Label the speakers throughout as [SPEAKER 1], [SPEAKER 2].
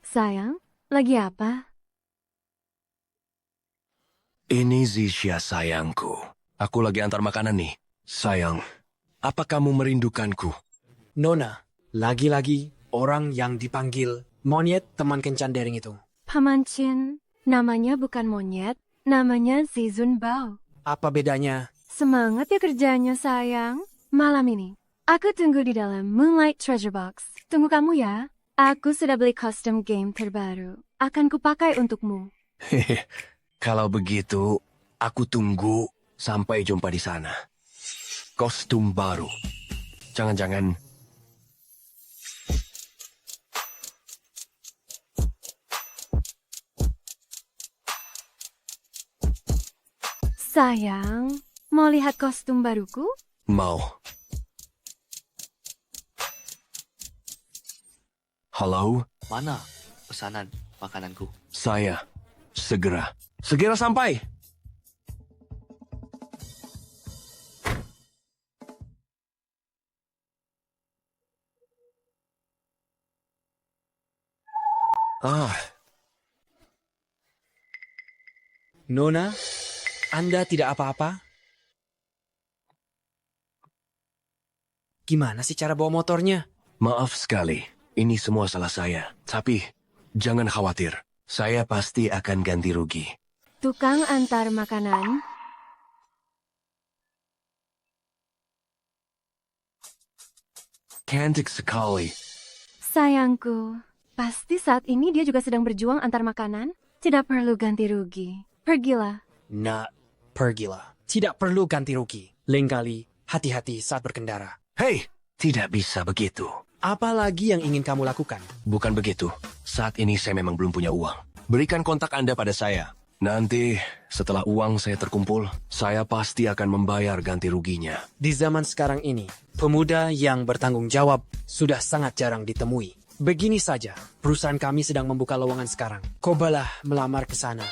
[SPEAKER 1] Sayang, lagi apa?
[SPEAKER 2] Ini Zisha sayangku. Aku lagi antar makanan nih. Sayang, apa kamu merindukanku?
[SPEAKER 3] Nona, lagi-lagi orang yang dipanggil monyet teman kencan Dering itu.
[SPEAKER 1] Paman Chin, namanya bukan monyet, namanya Zizun Bao.
[SPEAKER 3] Apa bedanya?
[SPEAKER 1] Semangat ya kerjanya sayang. Malam ini, aku tunggu di dalam Moonlight Treasure Box. Tunggu kamu ya. Aku sudah beli custom game terbaru. Akan kupakai untukmu.
[SPEAKER 2] Hehe, kalau begitu, aku tunggu sampai jumpa di sana. Kostum baru. Jangan-jangan...
[SPEAKER 1] Sayang, mau lihat kostum baruku?
[SPEAKER 2] Mau. Halo,
[SPEAKER 4] Mana pesanan makananku?
[SPEAKER 2] saya. Segera. Segera sampai. Ah,
[SPEAKER 3] Nona, Anda tidak apa-apa? Gimana sih cara bawa motornya?
[SPEAKER 2] maaf sekali. Ini semua salah saya. Tapi, jangan khawatir. Saya pasti akan ganti rugi.
[SPEAKER 1] Tukang antar makanan.
[SPEAKER 2] Cantik sekali.
[SPEAKER 1] Sayangku, pasti saat ini dia juga sedang berjuang antar makanan. Tidak perlu ganti rugi. Pergilah.
[SPEAKER 3] Nah, pergilah. Tidak perlu ganti rugi. Lain kali, hati-hati saat berkendara.
[SPEAKER 2] Hei, tidak bisa begitu.
[SPEAKER 3] Apa lagi yang ingin kamu lakukan?
[SPEAKER 2] Bukan begitu. Saat ini saya memang belum punya uang. Berikan kontak Anda pada saya. Nanti, setelah uang saya terkumpul, saya pasti akan membayar ganti ruginya.
[SPEAKER 3] Di zaman sekarang ini, pemuda yang bertanggung jawab sudah sangat jarang ditemui. Begini saja, perusahaan kami sedang membuka lowongan sekarang. Cobalah melamar ke sana.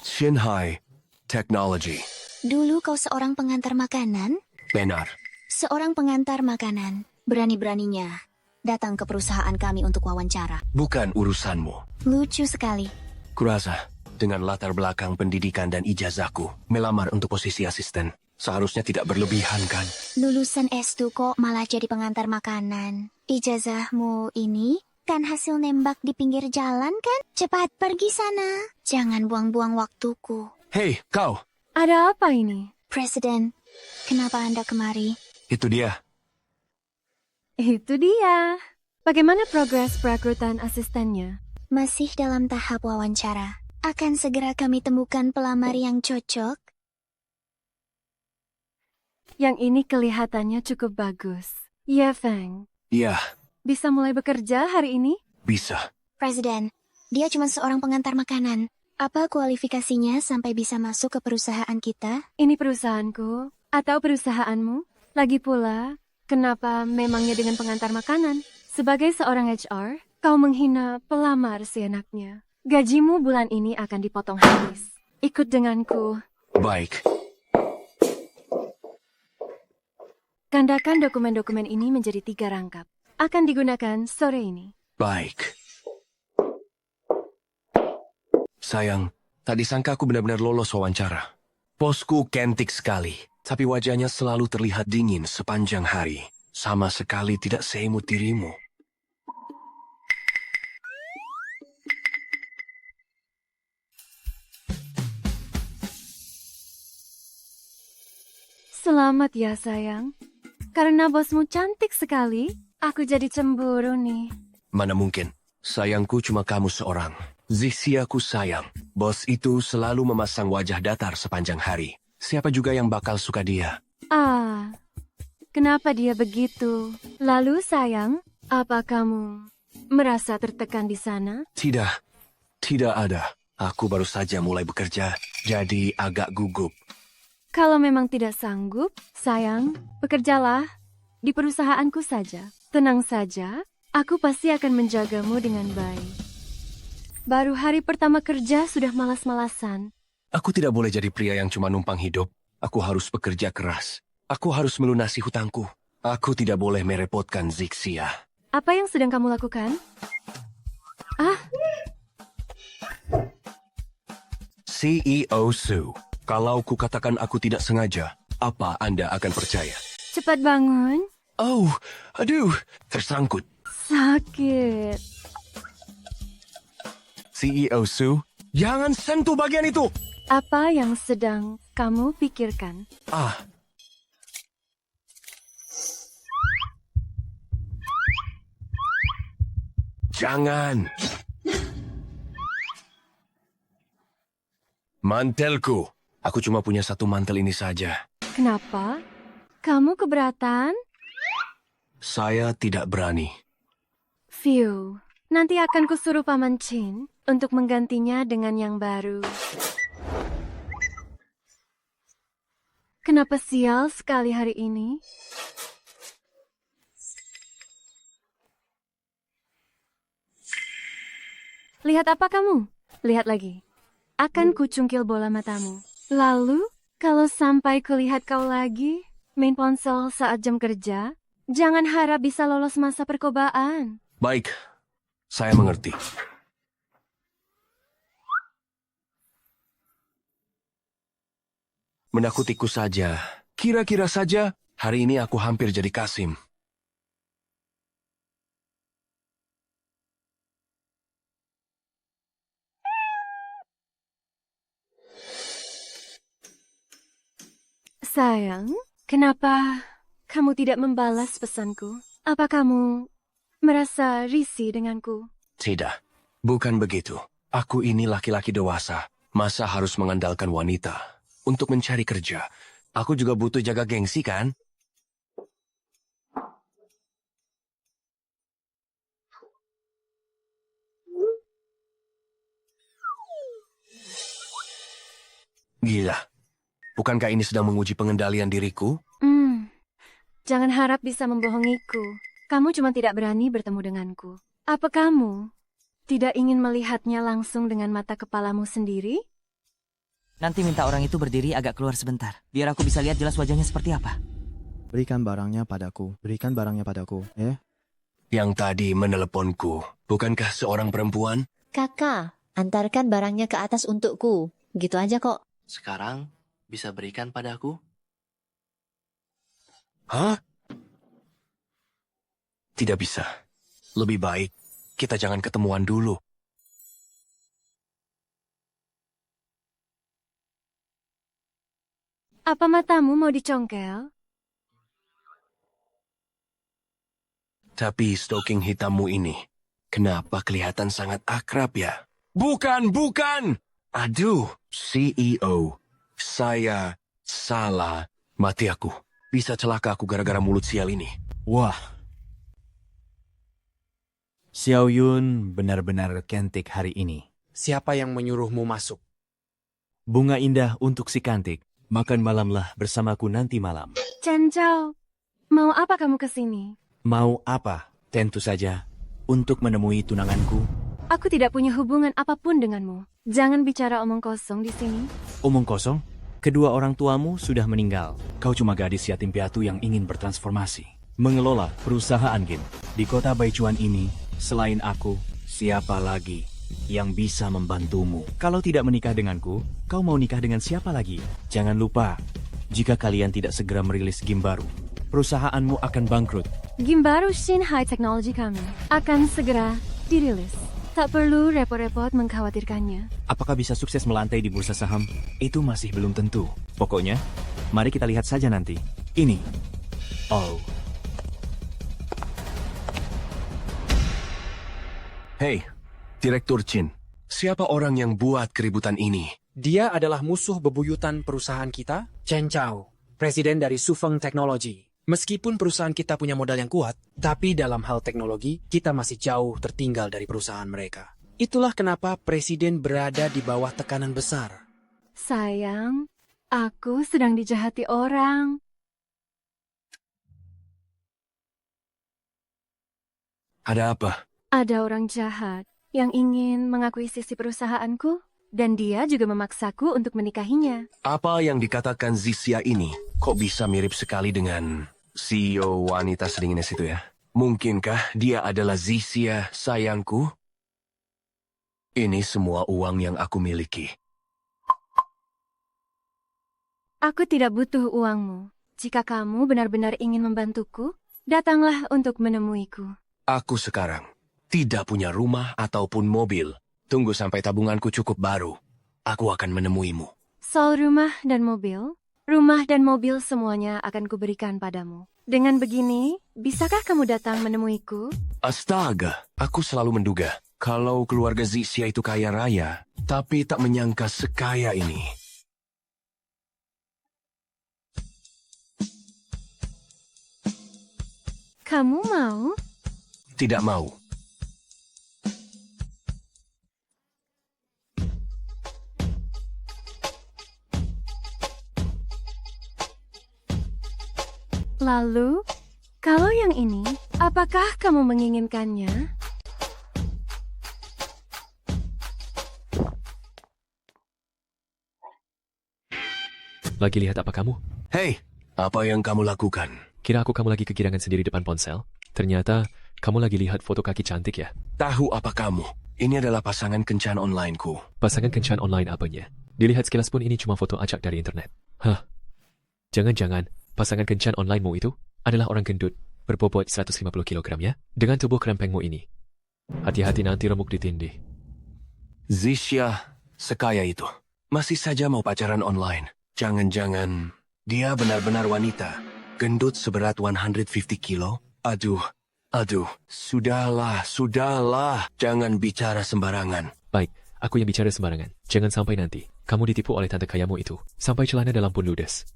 [SPEAKER 2] Shinhai Technology.
[SPEAKER 5] Dulu kau seorang pengantar makanan?
[SPEAKER 2] Benar.
[SPEAKER 5] Seorang pengantar makanan. Berani-beraninya datang ke perusahaan kami untuk wawancara.
[SPEAKER 2] Bukan urusanmu.
[SPEAKER 5] Lucu sekali.
[SPEAKER 2] Kurasa, dengan latar belakang pendidikan dan ijazahku, melamar untuk posisi asisten. Seharusnya tidak berlebihan kan?
[SPEAKER 5] Lulusan S2 kok malah jadi pengantar makanan. Ijazahmu ini kan hasil nembak di pinggir jalan kan? Cepat pergi sana. Jangan buang-buang waktuku.
[SPEAKER 2] Hei, kau!
[SPEAKER 1] Ada apa ini?
[SPEAKER 5] Presiden, kenapa Anda kemari?
[SPEAKER 2] Itu dia.
[SPEAKER 1] Itu dia. Bagaimana progres perekrutan asistennya?
[SPEAKER 5] Masih dalam tahap wawancara. Akan segera kami temukan pelamar yang cocok.
[SPEAKER 1] Yang ini kelihatannya cukup bagus. Ye Feng,
[SPEAKER 2] Iya,
[SPEAKER 1] bisa mulai bekerja hari ini?
[SPEAKER 2] bisa.
[SPEAKER 5] Presiden, dia cuma seorang pengantar makanan. Apa kualifikasinya sampai bisa masuk ke perusahaan kita?
[SPEAKER 1] Ini perusahaanku atau perusahaanmu? Lagi pula, kenapa memangnya dengan pengantar makanan? Sebagai seorang HR, kau menghina pelamar seenaknya. Gajimu bulan ini akan dipotong habis. Ikut denganku.
[SPEAKER 2] Baik.
[SPEAKER 1] Gandakan dokumen-dokumen ini menjadi 3 rangkap. Akan digunakan sore ini.
[SPEAKER 2] Baik. Sayang, tak disangka aku benar-benar lolos wawancara. Bosku cantik sekali, tapi wajahnya selalu terlihat dingin sepanjang hari. Sama sekali tidak seimut dirimu.
[SPEAKER 1] Selamat ya sayang. Karena bosmu cantik sekali, aku jadi cemburu nih.
[SPEAKER 2] Mana mungkin, sayangku cuma kamu seorang. Zisiaku sayang, bos itu selalu memasang wajah datar sepanjang hari. Siapa juga yang bakal suka dia?
[SPEAKER 1] Ah, kenapa dia begitu? Lalu sayang, apa kamu merasa tertekan di sana?
[SPEAKER 2] Tidak, tidak ada. Aku baru saja mulai bekerja, jadi agak gugup.
[SPEAKER 1] Kalau memang tidak sanggup, sayang, bekerjalah di perusahaanku saja. Tenang saja, aku pasti akan menjagamu dengan baik. Baru hari pertama kerja sudah malas-malasan.
[SPEAKER 2] Aku tidak boleh jadi pria yang cuma numpang hidup. Aku harus bekerja keras. Aku harus melunasi hutangku. Aku tidak boleh merepotkan Zixia.
[SPEAKER 1] Apa yang sedang kamu lakukan?
[SPEAKER 2] CEO Su, kalau kukatakan aku tidak sengaja, apa Anda akan percaya?
[SPEAKER 1] Cepat bangun.
[SPEAKER 2] Oh, aduh, tersangkut.
[SPEAKER 1] Sakit.
[SPEAKER 2] CEO Su, jangan sentuh bagian itu!
[SPEAKER 1] Apa yang sedang kamu pikirkan?
[SPEAKER 2] Jangan. Mantelku. Aku cuma punya satu mantel ini saja.
[SPEAKER 1] Kenapa? Kamu keberatan?
[SPEAKER 2] Saya tidak berani.
[SPEAKER 1] Phew. Nanti akan kusuruh Paman Chin untuk menggantinya dengan yang baru. Kenapa sial sekali hari ini? Lihat apa kamu? Lihat lagi. Akan kucungkil bola matamu. Lalu, kalau sampai kulihat kau lagi, main ponsel saat jam kerja, jangan harap bisa lolos masa percobaan.
[SPEAKER 2] Baik, saya mengerti. Menakutiku saja. Kira-kira saja, hari ini aku hampir jadi Kasim.
[SPEAKER 1] Sayang, kenapa kamu tidak membalas pesanku? Apa kamu merasa risih denganku?
[SPEAKER 2] Tidak, bukan begitu. Aku ini laki-laki dewasa. Masa harus mengandalkan wanita untuk mencari kerja? Aku juga butuh jaga gengsi, kan? Gila. Bukankah ini sedang menguji pengendalian diriku?
[SPEAKER 1] Jangan harap bisa membohongiku. Kamu cuma tidak berani bertemu denganku. Apa kamu tidak ingin melihatnya langsung dengan mata kepalamu sendiri?
[SPEAKER 6] Nanti minta orang itu berdiri agak keluar sebentar, biar aku bisa lihat jelas wajahnya seperti apa.
[SPEAKER 7] Berikan barangnya padaku. Berikan barangnya padaku.
[SPEAKER 2] Yang tadi meneleponku, bukankah seorang perempuan?
[SPEAKER 8] Kakak, antarkan barangnya ke atas untukku. Gitu aja kok.
[SPEAKER 4] Sekarang bisa berikan padaku?
[SPEAKER 2] Hah? Tidak bisa. Lebih baik kita jangan ketemuan dulu.
[SPEAKER 1] Apa matamu mau dicongkel?
[SPEAKER 2] Tapi stoking hitammu ini, kenapa kelihatan sangat akrab ya? Bukan, bukan! Aduh, CEO. Saya salah. Mati aku. Bisa celaka aku gara-gara mulut sial ini.
[SPEAKER 9] Wah. Xiao Yun benar-benar cantik hari ini.
[SPEAKER 3] Siapa yang menyuruhmu masuk?
[SPEAKER 9] Bunga indah untuk si cantik. Makan malamlah bersamaku nanti malam.
[SPEAKER 1] Chen Zhao, mau apa kamu kesini?
[SPEAKER 9] Mau apa? Tentu saja. Untuk menemui tunanganku.
[SPEAKER 1] Aku tidak punya hubungan apapun denganmu. Jangan bicara omong kosong di sini.
[SPEAKER 9] Omong kosong? Kedua orang tuamu sudah meninggal. Kau cuma gadis yatim piatu yang ingin bertransformasi. Mengelola perusahaan game. Di kota Baichuan ini, selain aku, siapa lagi yang bisa membantumu? Kalau tidak menikah denganku, kau mau nikah dengan siapa lagi? Jangan lupa, jika kalian tidak segera merilis game baru, perusahaanmu akan bangkrut.
[SPEAKER 1] Game baru Shin High Technology kami akan segera dirilis. Tak perlu repot-repot mengkhawatirkannya.
[SPEAKER 9] Apakah bisa sukses melantai di bursa saham? Itu masih belum tentu. Pokoknya, mari kita lihat saja nanti. Ini. Oh.
[SPEAKER 2] Hei, Direktur Chin. Siapa orang yang buat keributan ini?
[SPEAKER 3] Dia adalah musuh bebuyutan perusahaan kita, Chen Zhao, presiden dari Sufeng Technology. Meskipun perusahaan kita punya modal yang kuat, tapi dalam hal teknologi, kita masih jauh tertinggal dari perusahaan mereka. Itulah kenapa presiden berada di bawah tekanan besar.
[SPEAKER 1] Sayang, aku sedang dijahati orang.
[SPEAKER 2] Ada apa?
[SPEAKER 1] Ada orang jahat yang ingin mengakuisisi perusahaanku, dan dia juga memaksaku untuk menikahinya.
[SPEAKER 2] Apa yang dikatakan Zisia ini kok bisa mirip sekali dengan CEO wanita seringiness itu ya? Mungkinkah dia adalah Zisia, sayangku? Ini semua uang yang aku miliki.
[SPEAKER 1] Aku tidak butuh uangmu. Jika kamu benar-benar ingin membantuku, datanglah untuk menemuiku.
[SPEAKER 2] Aku sekarang tidak punya rumah ataupun mobil. Tunggu sampai tabunganku cukup baru. Aku akan menemuimu.
[SPEAKER 1] Soal rumah dan mobil semuanya akan kuberikan padamu. Dengan begini, bisakah kamu datang menemuiku?
[SPEAKER 2] Astaga, aku selalu menduga kalau keluarga Zisia itu kaya raya, tapi tak menyangka sekaya ini.
[SPEAKER 1] Kamu mau?
[SPEAKER 2] Tidak mau.
[SPEAKER 1] Lalu, kalau yang ini, apakah kamu menginginkannya?
[SPEAKER 10] Lagi lihat apa kamu?
[SPEAKER 2] Hei, apa yang kamu lakukan?
[SPEAKER 10] Kira aku kamu lagi kegirangan sendiri depan ponsel? Ternyata kamu lagi lihat foto kaki cantik ya?
[SPEAKER 2] Tahu apa kamu? Ini adalah pasangan kencan onlineku.
[SPEAKER 10] Pasangan kencan online apanya? Dilihat sekilas pun ini cuma foto acak dari internet. Hah? Jangan-jangan pasangan kencan onlinemu itu adalah orang gendut berbobot 150 kg ya? Dengan tubuh krempengmu ini. Hati-hati nanti remuk ditindih.
[SPEAKER 2] Zisia, sekaya itu, masih saja mau pacaran online. Jangan-jangan dia benar-benar wanita. Gendut seberat 150 kilo? Aduh, sudahlah. Jangan bicara sembarangan.
[SPEAKER 10] Baik, aku yang bicara sembarangan. Jangan sampai nanti kamu ditipu oleh tante kayamu itu. Sampai celana dalam pun ludes.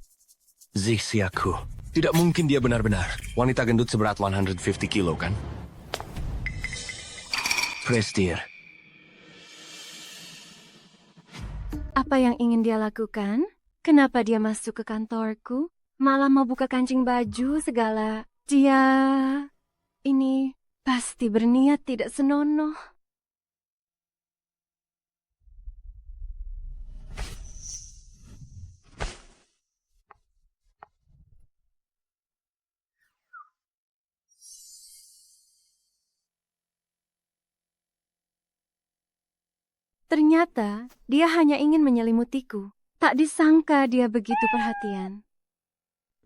[SPEAKER 2] Zisiaku, tidak mungkin dia benar-benar wanita gendut seberat 150 kilo, kan? Prestir.
[SPEAKER 1] Apa yang ingin dia lakukan? Kenapa dia masuk ke kantorku? Malah mau buka kancing baju segala. Dia ini pasti berniat tidak senonoh. Ternyata dia hanya ingin menyelimutiku. Tak disangka dia begitu perhatian.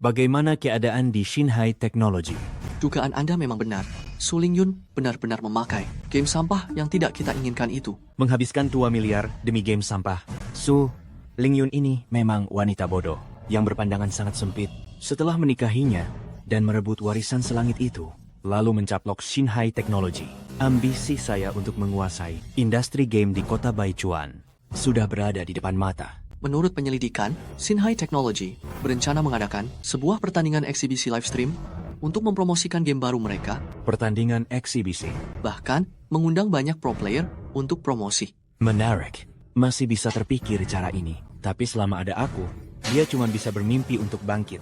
[SPEAKER 9] Bagaimana keadaan di Shinhai Technology?
[SPEAKER 4] Dugaan Anda memang benar. Su Lingyun benar-benar memakai game sampah yang tidak kita inginkan itu.
[SPEAKER 9] Menghabiskan 2 miliar demi game sampah. Su Lingyun ini memang wanita bodoh yang berpandangan sangat sempit. Setelah menikahinya dan merebut warisan selangit itu, lalu mencaplok Shinhai Technology. Ambisi saya untuk menguasai industri game di kota Baichuan sudah berada di depan mata.
[SPEAKER 4] Menurut penyelidikan, Shinhai Technology berencana mengadakan sebuah pertandingan eksibisi live stream untuk mempromosikan game baru mereka,
[SPEAKER 9] Pertandingan eksibisi.
[SPEAKER 4] bahkan mengundang banyak pro player untuk promosi.
[SPEAKER 9] Menarik. Masih bisa terpikir cara ini. Tapi selama ada aku, dia cuma bisa bermimpi untuk bangkit.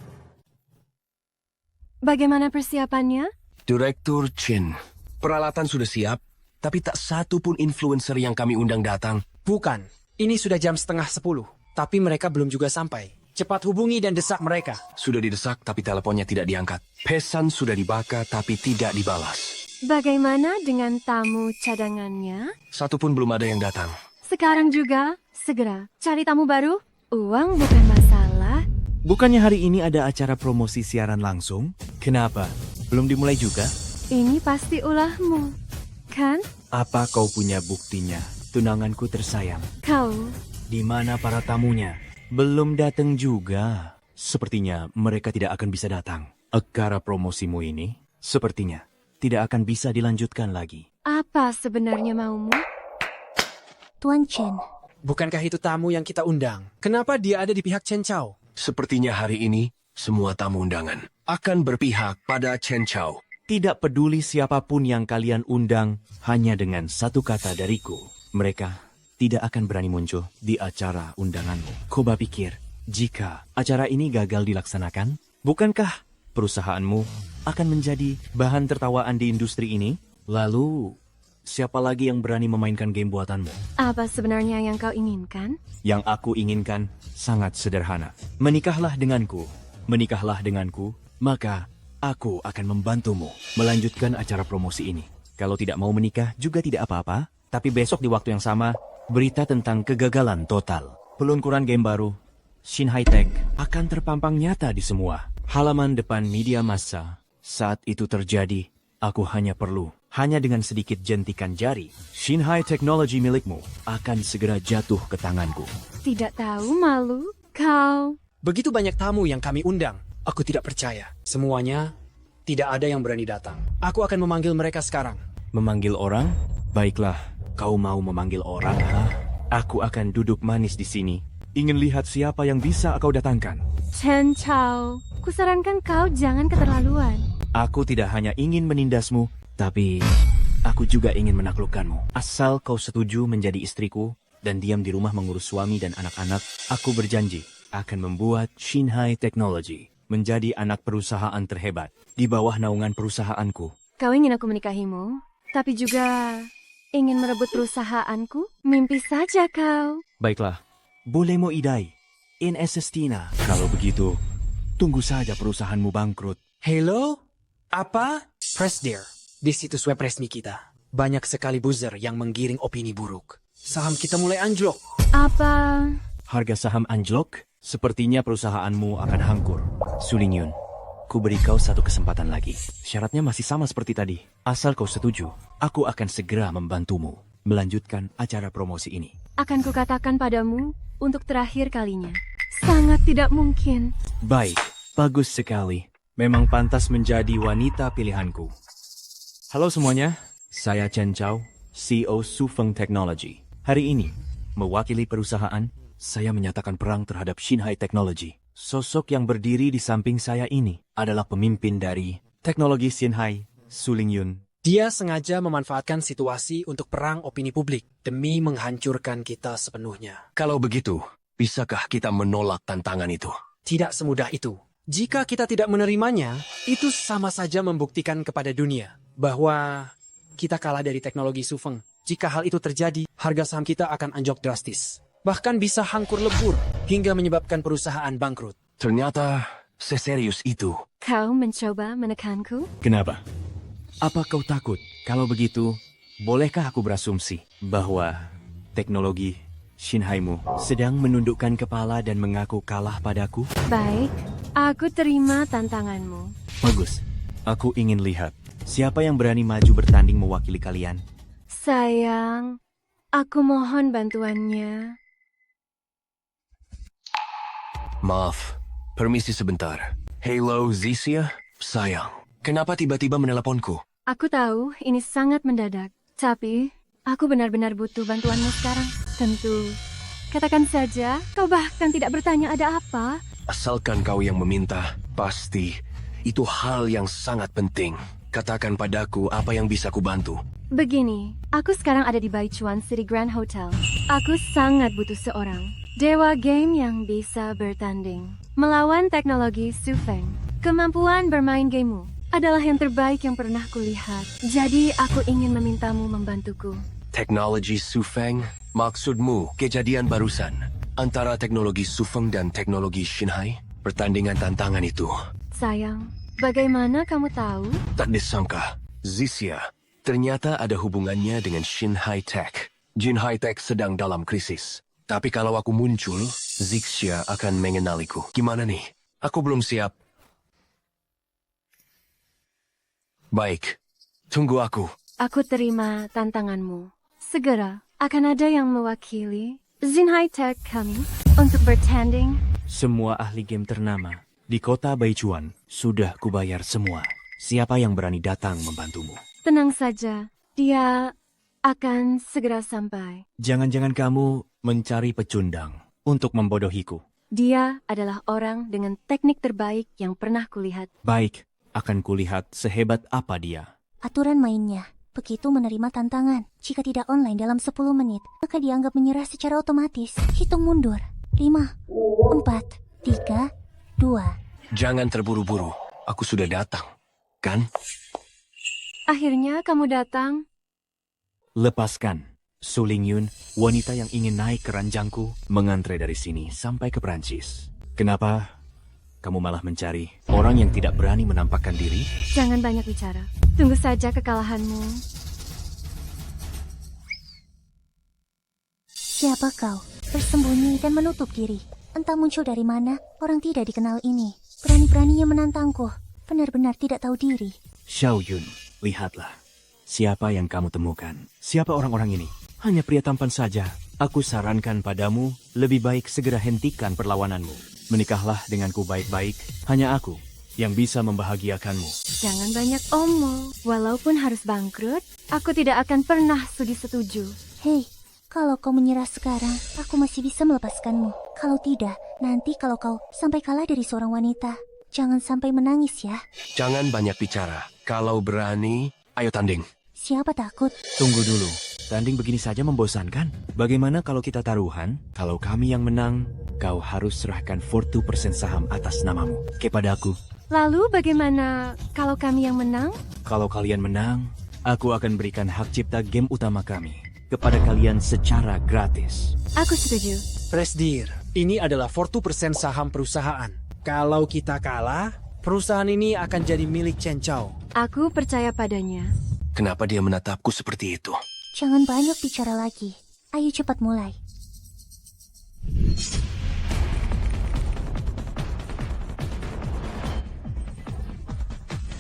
[SPEAKER 1] Bagaimana persiapannya?
[SPEAKER 2] Direktur Chin, peralatan sudah siap, tapi tak satu pun influencer yang kami undang datang.
[SPEAKER 3] Bukan, ini sudah jam 9:30, tapi mereka belum juga sampai. Cepat hubungi dan desak mereka.
[SPEAKER 2] Sudah didesak tapi teleponnya tidak diangkat. Pesan sudah dibakar tapi tidak dibalas.
[SPEAKER 1] Bagaimana dengan tamu cadangannya?
[SPEAKER 2] Satu pun belum ada yang datang.
[SPEAKER 1] Sekarang juga, segera cari tamu baru. Uang bukan masalah.
[SPEAKER 9] Bukannya hari ini ada acara promosi siaran langsung? Kenapa? Belum dimulai juga?
[SPEAKER 1] Ini pasti ulahmu, kan?
[SPEAKER 9] Apa kau punya buktinya? Tunanganku tersayang.
[SPEAKER 1] Kau,
[SPEAKER 9] Di mana para tamunya? Belum datang juga. Sepertinya mereka tidak akan bisa datang. Acara promosimu ini sepertinya tidak akan bisa dilanjutkan lagi.
[SPEAKER 1] apa sebenarnya maumu?
[SPEAKER 5] Tuan Chen,
[SPEAKER 3] Bukankah itu tamu yang kita undang? Kenapa dia ada di pihak Chen Chao?
[SPEAKER 2] Sepertinya hari ini, semua tamu undangan akan berpihak pada Chen Chao.
[SPEAKER 9] Tidak peduli siapapun yang kalian undang, hanya dengan satu kata dariku, mereka tidak akan berani muncul di acara undanganmu. Coba pikir, jika acara ini gagal dilaksanakan, bukankah perusahaanmu akan menjadi bahan tertawaan di industri ini? Lalu, Siapa lagi yang berani memainkan game buatanmu?
[SPEAKER 1] Apa sebenarnya yang kau inginkan?
[SPEAKER 9] Yang aku inginkan sangat sederhana. Menikahlah denganku. Menikahlah denganku, maka aku akan membantumu melanjutkan acara promosi ini. Kalau tidak mau menikah juga tidak apa-apa, tapi besok di waktu yang sama, berita tentang kegagalan total. Peluncuran game baru, Shin High Tech, akan terpampang nyata di semua halaman depan media massa. Saat itu terjadi, aku hanya dengan sedikit jentikan jari, Shin High Technology milikmu akan segera jatuh ke tanganku.
[SPEAKER 1] Tidak tahu malu? Kau...
[SPEAKER 3] Begitu banyak tamu yang kami undang. Aku tidak percaya. Semuanya tidak ada yang berani datang. Aku akan memanggil mereka sekarang.
[SPEAKER 9] Memanggil orang? Baiklah, kau mau memanggil orang, ha? Aku akan duduk manis di sini. Ingin lihat siapa yang bisa kau datangkan.
[SPEAKER 1] Chen Chao, kusarankan kau jangan keterlaluan.
[SPEAKER 9] Aku tidak hanya ingin menindasmu, tapi aku juga ingin menaklukkanmu. Asal kau setuju menjadi istriku dan diam di rumah mengurus suami dan anak-anak, aku berjanji akan membuat Shin High Technology menjadi anak perusahaan terhebat di bawah naungan perusahaanku.
[SPEAKER 1] Kau ingin aku menikahimu, tapi juga ingin merebut perusahaanku? Mimpi saja kau.
[SPEAKER 9] Baiklah, boleh mo idai. In Esestina. Kalau begitu, tunggu saja perusahaanmu bangkrut.
[SPEAKER 3] Hello? Apa? Press there. Di situs web resmi kita. Banyak sekali buzzer yang menggiring opini buruk. Saham kita mulai anjlok.
[SPEAKER 1] Apa?
[SPEAKER 9] Harga saham anjlok? Sepertinya perusahaanmu akan hancur. Sulingyun, ku beri kau satu kesempatan lagi. Syaratnya masih sama seperti tadi. Asal kau setuju, aku akan segera membantumu melanjutkan acara promosi ini.
[SPEAKER 1] Akan kukatakan padamu untuk terakhir kalinya. Sangat tidak mungkin.
[SPEAKER 9] Baik, bagus sekali. Memang pantas menjadi wanita pilihanku. Halo semuanya, saya Chen Chao, CEO Sufeng Technology. Hari ini, mewakili perusahaan, saya menyatakan perang terhadap Shin High Technology. Sosok yang berdiri di samping saya ini adalah pemimpin dari teknologi Shin High, Sulingyun.
[SPEAKER 3] Dia sengaja memanfaatkan situasi untuk perang opini publik demi menghancurkan kita sepenuhnya.
[SPEAKER 2] Kalau begitu, bisakah kita menolak tantangan itu?
[SPEAKER 3] Tidak semudah itu. Jika kita tidak menerimanya, itu sama saja membuktikan kepada dunia bahwa kita kalah dari teknologi Sufeng. Jika hal itu terjadi, harga saham kita akan anjlok drastis. Bahkan bisa hangkur lebur hingga menyebabkan perusahaan bangkrut.
[SPEAKER 2] Ternyata seserius itu.
[SPEAKER 1] Kau mencoba menekanku?
[SPEAKER 9] Kenapa? Apa kau takut? Kalau begitu, bolehkah aku berasumsi bahwa teknologi Shinhaimu sedang menundukkan kepala dan mengaku kalah padaku?
[SPEAKER 1] Baik, aku terima tantanganmu.
[SPEAKER 9] Bagus. Aku ingin lihat siapa yang berani maju bertanding mewakili kalian.
[SPEAKER 1] Sayang, aku mohon bantuannya.
[SPEAKER 2] Maaf, permisi sebentar. Hello, Zisia? Sayang, kenapa tiba-tiba meneleponku?
[SPEAKER 1] Aku tahu ini sangat mendadak, tapi aku benar-benar butuh bantuanmu sekarang. Tentu, katakan saja, kau bahkan tidak bertanya ada apa.
[SPEAKER 2] Asalkan kau yang meminta, pasti itu hal yang sangat penting. Katakan padaku apa yang bisa kubantu.
[SPEAKER 1] Begini, aku sekarang ada di Baichuan City Grand Hotel. Aku sangat butuh seorang dewa game yang bisa bertanding melawan teknologi Sufeng. Kemampuan bermain gamemu adalah yang terbaik yang pernah kulihat. Jadi aku ingin memintamu membantuku.
[SPEAKER 2] Teknologi Sufeng? Maksudmu kejadian barusan antara teknologi Sufeng dan teknologi Shinhai? Pertandingan tantangan itu.
[SPEAKER 1] Sayang, bagaimana kamu tahu?
[SPEAKER 2] Tak disangka, Zisia ternyata ada hubungannya dengan Shin High Tech. Shin High Tech sedang dalam krisis. Tapi kalau aku muncul, Zixia akan mengenaliku. Gimana nih? Aku belum siap. Baik, tunggu aku.
[SPEAKER 1] Aku terima tantanganmu. Segera akan ada yang mewakili Shin High Tech kami untuk bertanding.
[SPEAKER 9] Semua ahli game ternama di kota Baichuan sudah kubayar semua. Siapa yang berani datang membantumu?
[SPEAKER 1] Tenang saja, dia akan segera sampai.
[SPEAKER 9] Jangan-jangan kamu mencari pecundang untuk membodohiku.
[SPEAKER 1] Dia adalah orang dengan teknik terbaik yang pernah kulihat.
[SPEAKER 9] Baik, akan kulihat sehebat apa dia.
[SPEAKER 5] Aturan mainnya, begitu menerima tantangan. Jika tidak online dalam 10 menit, maka dianggap menyerah secara otomatis. Hitung mundur. 5, 4, 3, 2.
[SPEAKER 2] Jangan terburu-buru. Aku sudah datang, kan?
[SPEAKER 1] Akhirnya kamu datang.
[SPEAKER 9] Lepaskan. Su Lingyun, wanita yang ingin naik ke ranjangku, mengantre dari sini sampai ke Prancis. Kenapa kamu malah mencari orang yang tidak berani menampakkan diri?
[SPEAKER 1] Jangan banyak bicara. Tunggu saja kekalahanmu.
[SPEAKER 5] Siapa kau? Bersembunyi dan menutup diri. Entah muncul dari mana, orang tidak dikenal ini. Berani-beraninya menantangku. Benar-benar tidak tahu diri.
[SPEAKER 9] Xiao Yun, lihatlah. Siapa yang kamu temukan? Siapa orang-orang ini? Hanya pria tampan saja. Aku sarankan padamu, lebih baik segera hentikan perlawananmu. Menikahlah denganku baik-baik. Hanya aku yang bisa membahagiakanmu.
[SPEAKER 1] Jangan banyak omong. Walaupun harus bangkrut, aku tidak akan pernah sudi setuju.
[SPEAKER 5] Hei, kalau kau menyerah sekarang, aku masih bisa melepaskanmu. Kalau tidak, nanti kalau kau sampai kalah dari seorang wanita, jangan sampai menangis ya.
[SPEAKER 2] Jangan banyak bicara. Kalau berani, ayo tanding.
[SPEAKER 5] Siapa takut?
[SPEAKER 9] Tunggu dulu. Tanding begini saja membosankan. Bagaimana kalau kita taruhan? Kalau kami yang menang, kau harus serahkan 40% saham atas namamu kepadaku.
[SPEAKER 1] Lalu bagaimana kalau kami yang menang?
[SPEAKER 9] Kalau kalian menang, aku akan berikan hak cipta game utama kami kepada kalian secara gratis.
[SPEAKER 1] Aku setuju.
[SPEAKER 3] Presdir, ini adalah 40% saham perusahaan. Kalau kita kalah, perusahaan ini akan jadi milik Chen Chao.
[SPEAKER 1] Aku percaya padanya.
[SPEAKER 2] Kenapa dia menatapku seperti itu?
[SPEAKER 5] Jangan banyak bicara lagi. Ayo cepat mulai.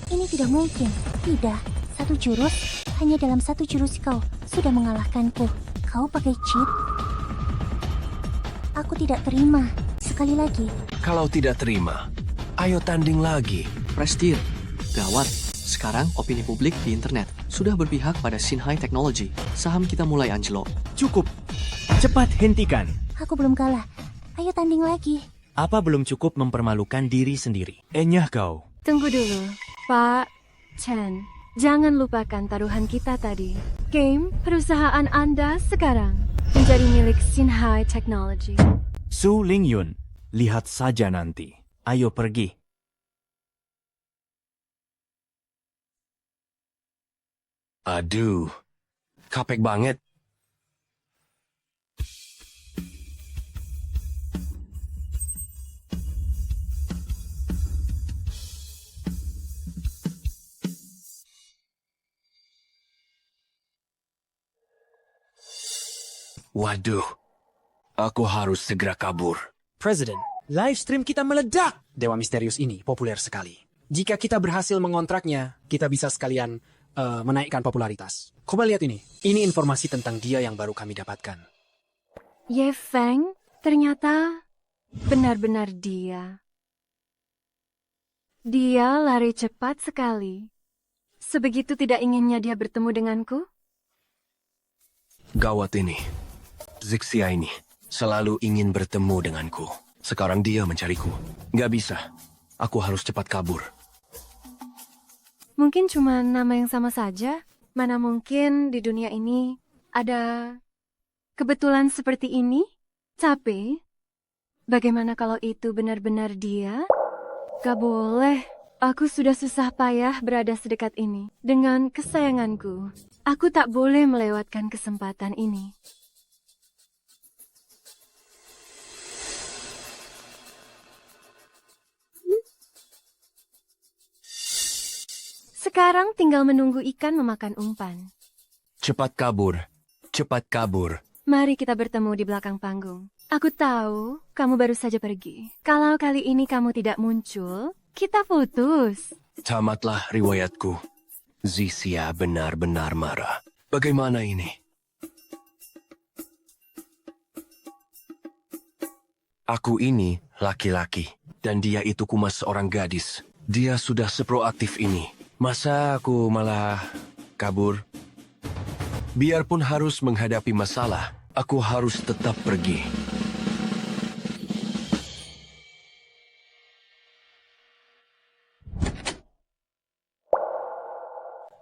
[SPEAKER 5] Ini tidak mungkin. Tidak. Satu jurus. Hanya dalam satu jurus kau sudah mengalahkanku. Kau pakai cheat? Aku tidak terima. Sekali lagi.
[SPEAKER 2] Kalau tidak terima, ayo tanding lagi.
[SPEAKER 4] Prestir, gawat. Sekarang opini publik di internet sudah berpihak pada Sinhai Technology. Saham kita mulai anjlok.
[SPEAKER 9] Cukup. Cepat hentikan.
[SPEAKER 5] Aku belum kalah. Ayo tanding lagi.
[SPEAKER 9] Apa belum cukup mempermalukan diri sendiri? Enyah kau.
[SPEAKER 1] Tunggu dulu, Pak Chen. Jangan lupakan taruhan kita tadi. Game perusahaan Anda sekarang menjadi milik Sinhai Technology.
[SPEAKER 9] Su Lingyun, lihat saja nanti. Ayo pergi.
[SPEAKER 2] Aduh, kapek banget. Waduh, aku harus segera kabur.
[SPEAKER 3] Presiden, live stream kita meledak. Dewa misterius ini populer sekali. Jika kita berhasil mengontraknya, kita bisa sekalian menaikkan popularitas. Coba lihat ini. Ini informasi tentang dia yang baru kami dapatkan.
[SPEAKER 1] Ye Feng, ternyata benar-benar dia. Dia lari cepat sekali. Sebegitu tidak inginnya dia bertemu denganku?
[SPEAKER 2] Gawat ini. Zixia ini selalu ingin bertemu denganku. Sekarang dia mencariku. Gak bisa. Aku harus cepat kabur.
[SPEAKER 1] Mungkin cuma nama yang sama saja. Mana mungkin di dunia ini ada kebetulan seperti ini? Tapi, bagaimana kalau itu benar-benar dia? Gak boleh. Aku sudah susah payah berada sedekat ini. Dengan kesayanganku. Aku tak boleh melewatkan kesempatan ini. Sekarang tinggal menunggu ikan memakan umpan.
[SPEAKER 2] Cepat kabur. Cepat kabur.
[SPEAKER 1] Mari kita bertemu di belakang panggung. Aku tahu kamu baru saja pergi. Kalau kali ini kamu tidak muncul, kita putus.
[SPEAKER 2] Tamatlah riwayatku. Zixia benar-benar marah. Bagaimana ini? Aku ini laki-laki, dan dia itu kumas seorang gadis. Dia sudah seproaktif ini. Masa aku malah kabur? Biarpun harus menghadapi masalah, aku harus tetap pergi.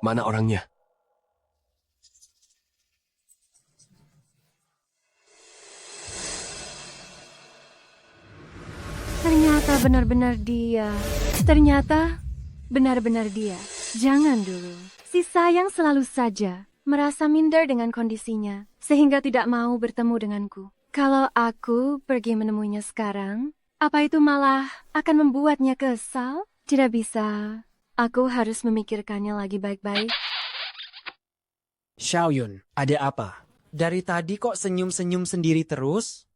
[SPEAKER 2] Mana orangnya?
[SPEAKER 1] Ternyata benar-benar dia. Ternyata benar-benar dia. Jangan dulu. Si sayang selalu saja merasa minder dengan kondisinya, sehingga tidak mau bertemu denganku. Kalau aku pergi menemuinya sekarang, apa itu malah akan membuatnya kesal? Tidak bisa. Aku harus memikirkannya lagi baik-baik.
[SPEAKER 3] Xiaoyun, ada apa? Dari tadi kok senyum-senyum sendiri terus?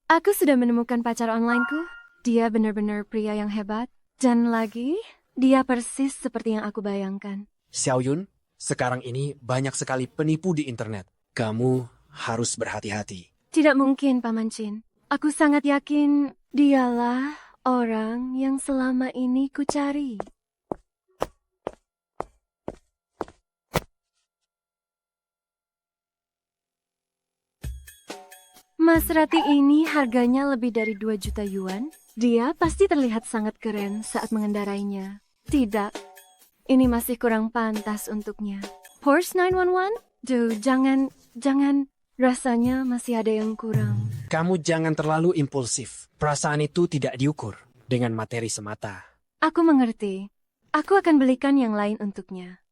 [SPEAKER 1] Aku sudah menemukan pacar onlineku. Dia benar-benar pria yang hebat. Dan lagi, dia persis seperti yang aku bayangkan.
[SPEAKER 3] Xiaoyun, sekarang ini banyak sekali penipu di internet. Kamu harus berhati-hati.
[SPEAKER 1] Tidak mungkin, Paman Chin. Aku sangat yakin dialah orang yang selama ini ku cari. Mas Rati ini harganya lebih dari 2 juta yuan. Dia pasti terlihat sangat keren saat mengendarainya. Tidak, ini masih kurang pantas untuknya. Porsche 911? Duh, jangan. Rasanya masih ada yang kurang.
[SPEAKER 3] Kamu jangan terlalu impulsif. Perasaan itu tidak diukur dengan materi semata.
[SPEAKER 1] Aku mengerti. Aku akan belikan yang lain untuknya.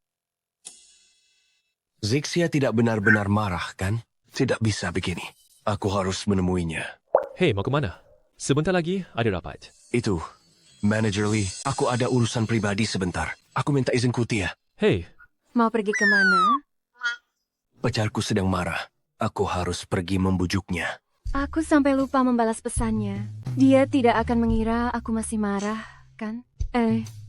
[SPEAKER 2] Zixia tidak benar-benar marah, kan? Tidak bisa begini. Aku harus menemuinya.
[SPEAKER 10] Hei, mau kemana? Sebentar lagi ada rapat.
[SPEAKER 2] Itu, Manager Lee, aku ada urusan pribadi sebentar. Aku minta izin Kutia.
[SPEAKER 10] Hei,
[SPEAKER 1] Mau pergi kemana?
[SPEAKER 2] Pacarku sedang marah. Aku harus pergi membujuknya.
[SPEAKER 1] Aku sampai lupa membalas pesannya. Dia tidak akan mengira aku masih marah, kan?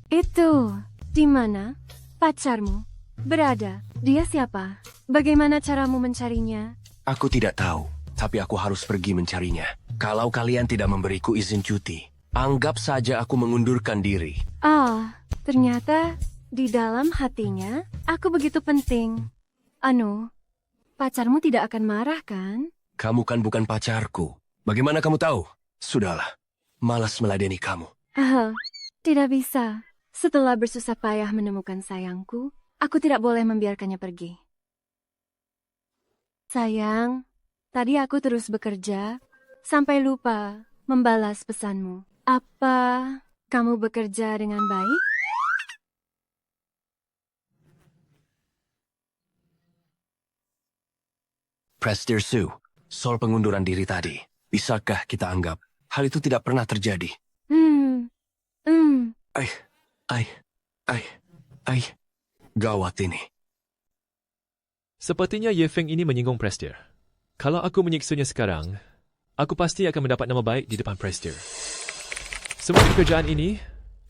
[SPEAKER 1] Itu. Di mana pacarmu berada? Dia siapa? Bagaimana caramu mencarinya?
[SPEAKER 2] Aku tidak tahu, tapi aku harus pergi mencarinya. Kalau kalian tidak memberiku izin cuti, anggap saja aku mengundurkan diri.
[SPEAKER 1] Ternyata di dalam hatinya aku begitu penting. Pacarmu tidak akan marah, kan?
[SPEAKER 2] Kamu kan bukan pacarku. Bagaimana kamu tahu? Sudahlah, malas meladeni kamu.
[SPEAKER 1] Tidak bisa. Setelah bersusah payah menemukan sayangku, aku tidak boleh membiarkannya pergi. Sayang, tadi aku terus bekerja sampai lupa membalas pesanmu. Apa kamu bekerja dengan baik?
[SPEAKER 2] Prester Su, soal pengunduran diri tadi, bisakah kita anggap hal itu tidak pernah terjadi? Gawat ini.
[SPEAKER 10] sepertinya Ye Feng ini menyinggung Prester. Kalau aku menyiksanya sekarang, aku pasti akan mendapat nama baik di depan Prester. Semua pekerjaan ini,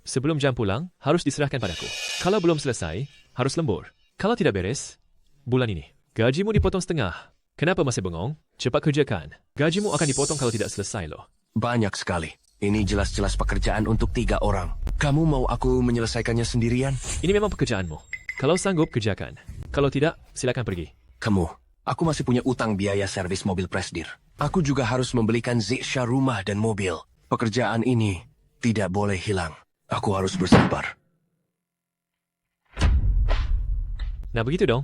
[SPEAKER 10] sebelum jam pulang, harus diserahkan padaku. Kalau belum selesai, harus lembur. Kalau tidak beres, bulan ini, gajimu dipotong setengah. Kenapa masih bengong? Cepat kerjakan. Gajimu akan dipotong kalau tidak selesai loh.
[SPEAKER 2] Banyak sekali. Ini jelas-jelas pekerjaan untuk 3 orang. Kamu mau aku menyelesaikannya sendirian?
[SPEAKER 10] Ini memang pekerjaanmu. Kalau sanggup, kerjakan. Kalau tidak, silakan pergi.
[SPEAKER 2] Kamu, aku masih punya utang biaya servis mobil Presdir. Aku juga harus membelikan Zixia rumah dan mobil. Pekerjaan ini tidak boleh hilang. Aku harus bersabar.
[SPEAKER 10] Nah begitu dong.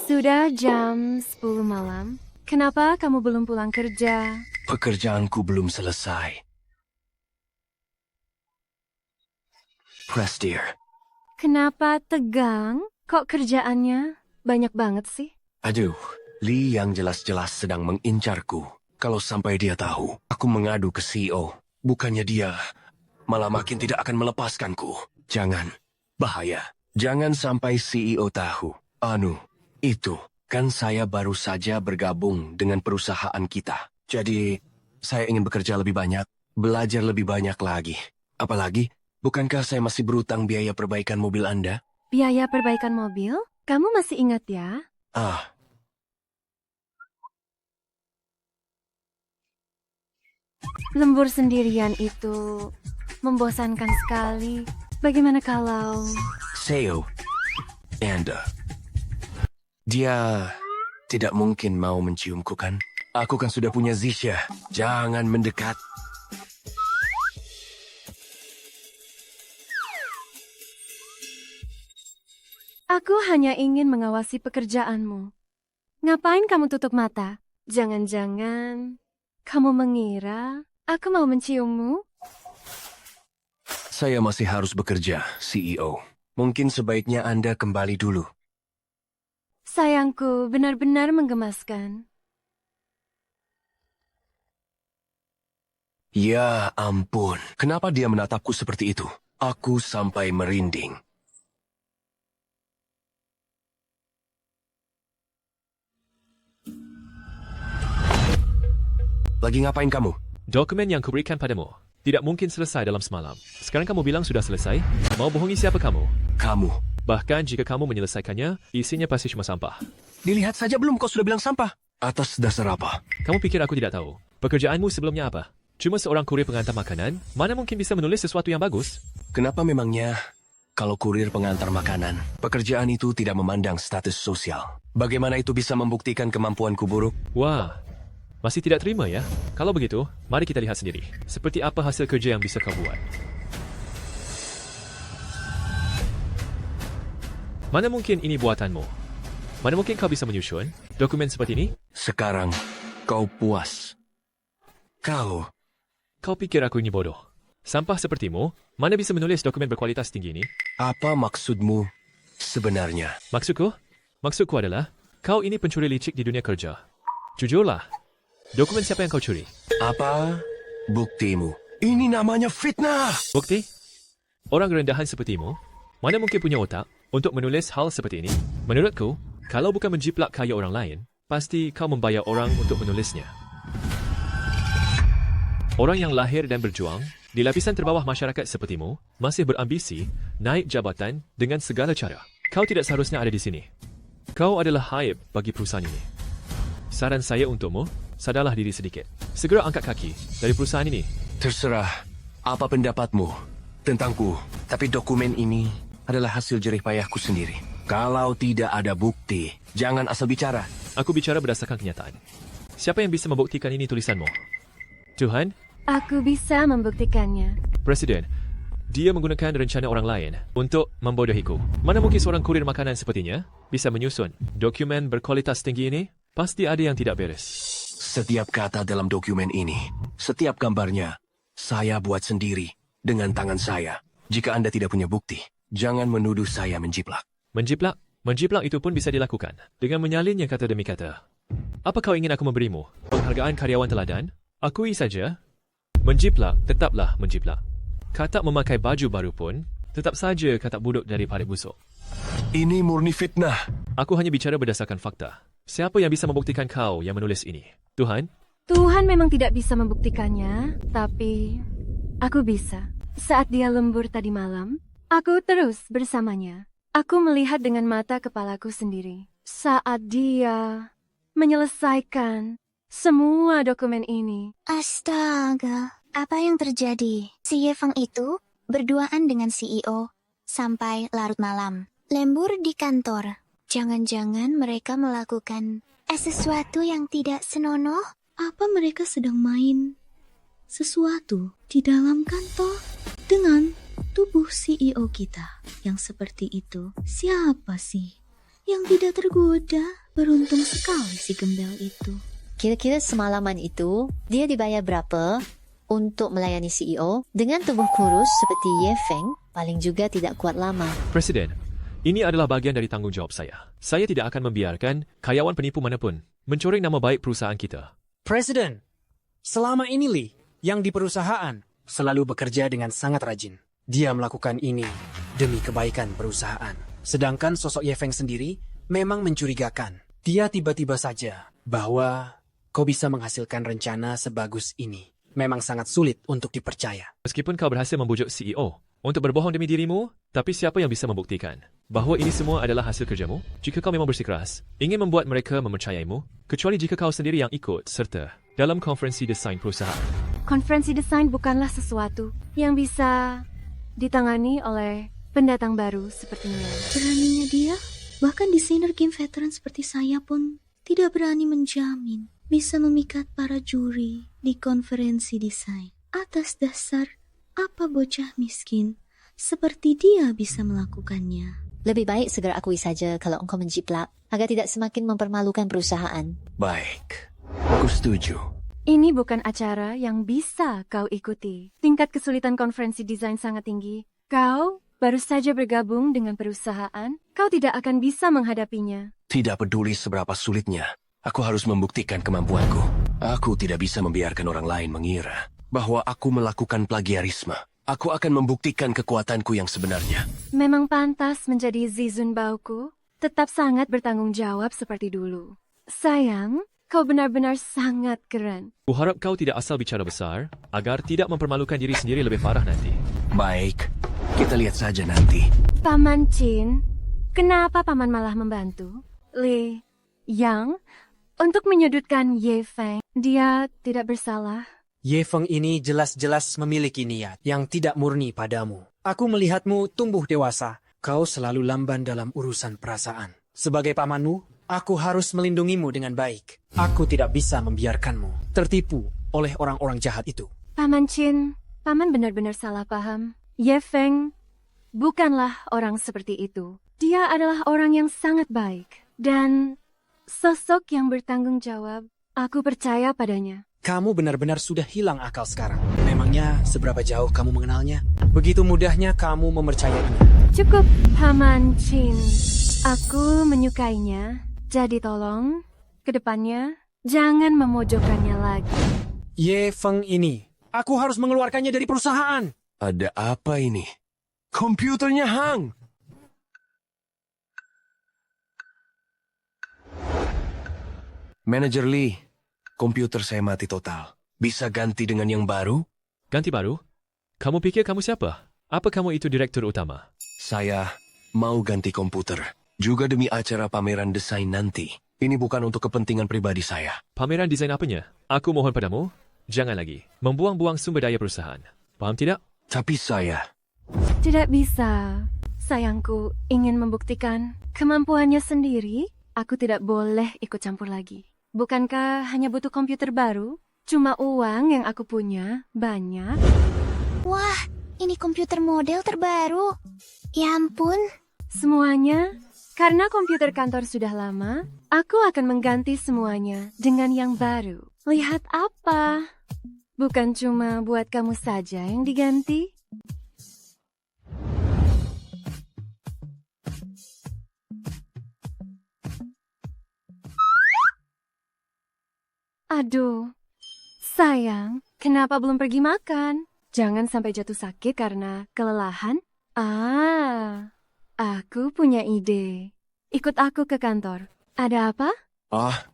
[SPEAKER 1] Sudah jam 10 malam. Kenapa kamu belum pulang kerja?
[SPEAKER 2] Pekerjaanku belum selesai. Presdir.
[SPEAKER 1] Kenapa tegang? Kok kerjaannya banyak banget sih?
[SPEAKER 2] Aduh, Lee yang jelas-jelas sedang mengincarku. Kalau sampai dia tahu, aku mengadu ke CEO. Bukannya dia malah makin tidak akan melepaskanku. Jangan. Bahaya. Jangan sampai CEO tahu. Itu. Kan saya baru saja bergabung dengan perusahaan kita. Jadi, saya ingin bekerja lebih banyak, belajar lebih banyak lagi. Apalagi, bukankah saya masih berutang biaya perbaikan mobil Anda?
[SPEAKER 1] Biaya perbaikan mobil? Kamu masih ingat ya? Lembur sendirian itu membosankan sekali. Bagaimana kalau...
[SPEAKER 2] CEO, Anda. Dia tidak mungkin mau menciumku, kan? Aku kan sudah punya Zixia. Jangan mendekat.
[SPEAKER 1] Aku hanya ingin mengawasi pekerjaanmu. Ngapain kamu tutup mata? Jangan-jangan kamu mengira aku mau menciummu?
[SPEAKER 2] Saya masih harus bekerja, CEO. Mungkin sebaiknya Anda kembali dulu.
[SPEAKER 1] Sayangku, benar-benar menggemaskan.
[SPEAKER 2] Ya ampun, kenapa dia menatapku seperti itu? Aku sampai merinding. Lagi ngapain kamu?
[SPEAKER 10] Dokumen yang kuberikan padamu tidak mungkin selesai dalam semalam. Sekarang kamu bilang sudah selesai? Mau bohongi siapa kamu?
[SPEAKER 2] Kamu.
[SPEAKER 10] Bahkan jika kamu menyelesaikannya, isinya pasti cuma sampah.
[SPEAKER 2] Dilihat saja belum kau sudah bilang sampah. Atas dasar apa?
[SPEAKER 10] Kamu pikir aku tidak tahu? Pekerjaanmu sebelumnya apa? Cuma seorang kurir pengantar makanan? Mana mungkin bisa menulis sesuatu yang bagus?
[SPEAKER 2] Kenapa memangnya kalau kurir pengantar makanan, pekerjaan itu tidak memandang status sosial? Bagaimana itu bisa membuktikan kemampuanku buruk?
[SPEAKER 10] Wah, masih tidak terima ya? Kalau begitu, mari kita lihat sendiri. Seperti apa hasil kerja yang bisa kau buat. Mana mungkin ini buatanmu? Mana mungkin kau bisa menyusun dokumen seperti ini?
[SPEAKER 2] Sekarang, kau puas.
[SPEAKER 10] Kau pikir aku ini bodoh? Sampah sepertimu, mana bisa menulis dokumen berkualitas tinggi ini?
[SPEAKER 2] Apa maksudmu sebenarnya?
[SPEAKER 10] Maksudku adalah, kau ini pencuri licik di dunia kerja. Jujurlah, dokumen siapa yang kau curi?
[SPEAKER 2] Apa buktimu? Ini namanya fitnah!
[SPEAKER 10] Bukti? Orang rendahan sepertimu, mana mungkin punya otak untuk menulis hal seperti ini? Menurutku, kalau bukan menjiplak kaya orang lain, pasti kau membayar orang untuk menulisnya. Orang yang lahir dan berjuang di lapisan terbawah masyarakat sepertimu masih berambisi naik jabatan dengan segala cara. Kau tidak seharusnya ada di sini. Kau adalah haib bagi perusahaan ini. Saran saya untukmu, sadarlah diri sedikit. Segera angkat kaki dari perusahaan ini.
[SPEAKER 2] Terserah apa pendapatmu tentangku, tapi dokumen ini adalah hasil jerih payahku sendiri. Kalau tidak ada bukti, jangan asal bicara.
[SPEAKER 10] Aku bicara berdasarkan kenyataan. Siapa yang bisa membuktikan ini tulisanmu? Tuhan?
[SPEAKER 1] Aku bisa membuktikannya.
[SPEAKER 10] Presiden, dia menggunakan rencana orang lain untuk membodohiku. Mana mungkin seorang kurir makanan sepertinya bisa menyusun dokumen berkualitas tinggi ini? Pasti ada yang tidak beres.
[SPEAKER 2] Setiap kata dalam dokumen ini, setiap gambarnya, saya buat sendiri dengan tangan saya. Jika Anda tidak punya bukti, jangan menuduh saya menjiplak.
[SPEAKER 10] Menjiplak? Menjiplak itu pun bisa dilakukan dengan menyalinnya kata demi kata. Apa kau ingin aku memberimu penghargaan karyawan teladan? Akui saja. Menjiplak tetaplah menjiplak. Katak memakai baju baru pun tetap saja katak buduk dari parit busuk.
[SPEAKER 2] Ini murni fitnah.
[SPEAKER 10] Aku hanya bicara berdasarkan fakta. Siapa yang bisa membuktikan kau yang menulis ini? Tuhan?
[SPEAKER 1] Tuhan memang tidak bisa membuktikannya, tapi aku bisa. Saat dia lembur tadi malam, aku terus bersamanya. Aku melihat dengan mata kepalaku sendiri. Saat dia menyelesaikan semua dokumen ini.
[SPEAKER 5] Astaga, apa yang terjadi? Si Ye Feng itu berduaan dengan CEO sampai larut malam. Lembur di kantor. Jangan-jangan mereka melakukan sesuatu yang tidak senonoh? Apa mereka sedang main sesuatu di dalam kantor dengan tubuh CEO kita yang seperti itu? Siapa sih yang tidak tergoda? Beruntung sekali si gembel itu.
[SPEAKER 8] Kira-kira semalaman itu, dia dibayar berapa untuk melayani CEO? Dengan tubuh kurus seperti Ye Feng, paling juga tidak kuat lama.
[SPEAKER 10] Presiden, ini adalah bagian dari tanggung jawab saya. Saya tidak akan membiarkan karyawan penipu manapun mencoreng nama baik perusahaan kita.
[SPEAKER 3] Presiden, selama ini Lee, yang di perusahaan, selalu bekerja dengan sangat rajin. Dia melakukan ini demi kebaikan perusahaan. Sedangkan sosok Ye Feng sendiri memang mencurigakan. Dia tiba-tiba saja bahwa kau bisa menghasilkan rencana sebagus ini. Memang sangat sulit untuk dipercaya.
[SPEAKER 10] Meskipun kau berhasil membujuk CEO untuk berbohong demi dirimu, tapi siapa yang bisa membuktikan bahawa ini semua adalah hasil kerjamu? Jika kau memang bersikeras, ingin membuat mereka mempercayaimu, kecuali jika kau sendiri yang ikut serta dalam konferensi desain perusahaan.
[SPEAKER 1] Konferensi desain bukanlah sesuatu yang bisa ditangani oleh pendatang baru sepertinya.
[SPEAKER 5] Beraninya dia, bahkan desainer game veteran seperti saya pun tidak berani menjamin bisa memikat para juri di konferensi desain. Atas dasar apa bocah miskin seperti dia bisa melakukannya?
[SPEAKER 8] Lebih baik segera akui saja kalau engkau menjiplak, agar tidak semakin mempermalukan perusahaan.
[SPEAKER 2] Baik, aku setuju.
[SPEAKER 1] Ini bukan acara yang bisa kau ikuti. Tingkat kesulitan konferensi desain sangat tinggi. Kau baru saja bergabung dengan perusahaan, kau tidak akan bisa menghadapinya.
[SPEAKER 2] Tidak peduli seberapa sulitnya, aku harus membuktikan kemampuanku. Aku tidak bisa membiarkan orang lain mengira bahwa aku melakukan plagiarisme. Aku akan membuktikan kekuatanku yang sebenarnya.
[SPEAKER 1] Memang pantas menjadi Zizun Bauku, tetap sangat bertanggung jawab seperti dulu. Sayang, kau benar-benar sangat keren.
[SPEAKER 10] Kuharap kau tidak asal bicara besar, agar tidak mempermalukan diri sendiri lebih parah nanti.
[SPEAKER 2] Baik, kita lihat saja nanti.
[SPEAKER 1] Paman Chin, kenapa Paman malah membantu? Li Yang, untuk menyudutkan Ye Feng, dia tidak bersalah.
[SPEAKER 3] Ye Feng ini jelas-jelas memiliki niat yang tidak murni padamu. Aku melihatmu tumbuh dewasa. Kau selalu lamban dalam urusan perasaan. Sebagai pamanmu, aku harus melindungimu dengan baik. Aku tidak bisa membiarkanmu tertipu oleh orang-orang jahat itu.
[SPEAKER 1] Paman Chin, Paman benar-benar salah paham. Ye Feng bukanlah orang seperti itu. Dia adalah orang yang sangat baik. Dan sosok yang bertanggung jawab. Aku percaya padanya.
[SPEAKER 3] Kamu benar-benar sudah hilang akal sekarang. Memangnya seberapa jauh kamu mengenalnya? Begitu mudahnya kamu mempercayainya.
[SPEAKER 1] Cukup, Paman Chin. Aku menyukainya. Jadi tolong, ke depannya, jangan memojokkannya lagi.
[SPEAKER 3] Ye Feng ini, aku harus mengeluarkannya dari perusahaan.
[SPEAKER 2] Ada apa ini? Komputernya hang! Manajer Lee, komputer saya mati total. Bisa ganti dengan yang baru?
[SPEAKER 10] Ganti baru? Kamu pikir kamu siapa? Apa kamu itu direktur utama?
[SPEAKER 2] Saya mau ganti komputer. Juga demi acara pameran desain nanti. Ini bukan untuk kepentingan pribadi saya.
[SPEAKER 10] Pameran desain apanya? Aku mohon padamu, jangan lagi membuang-buang sumber daya perusahaan. Paham tidak?
[SPEAKER 2] Tapi saya...
[SPEAKER 1] Tidak bisa. Sayangku ingin membuktikan kemampuannya sendiri. Aku tidak boleh ikut campur lagi. Bukankah hanya butuh komputer baru? Cuma uang yang aku punya banyak.
[SPEAKER 5] Wah, ini komputer model terbaru. Ya ampun.
[SPEAKER 1] Semuanya, karena komputer kantor sudah lama, aku akan mengganti semuanya dengan yang baru. Lihat apa? Bukan cuma buat kamu saja yang diganti. Aduh, sayang, kenapa belum pergi makan? Jangan sampai jatuh sakit karena kelelahan. Aku punya ide. Ikut aku ke kantor. Ada apa?
[SPEAKER 5] Hah?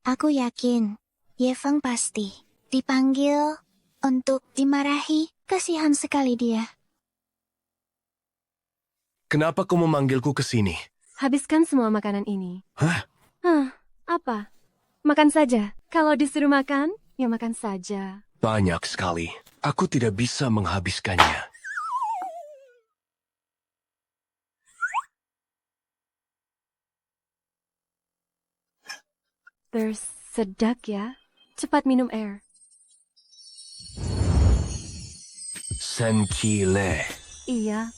[SPEAKER 5] Aku yakin. Ye Feng pasti dipanggil untuk dimarahi. Kasihan sekali dia.
[SPEAKER 2] Kenapa kau memanggilku ke sini?
[SPEAKER 1] Habiskan semua makanan ini.
[SPEAKER 2] Hah?
[SPEAKER 1] Apa? Makan saja. Kalau disuruh makan, ya makan saja.
[SPEAKER 2] Banyak sekali. Aku tidak bisa menghabiskannya.
[SPEAKER 1] Bersedak ya. Cepat minum air.
[SPEAKER 2] Senkile.
[SPEAKER 1] Iya.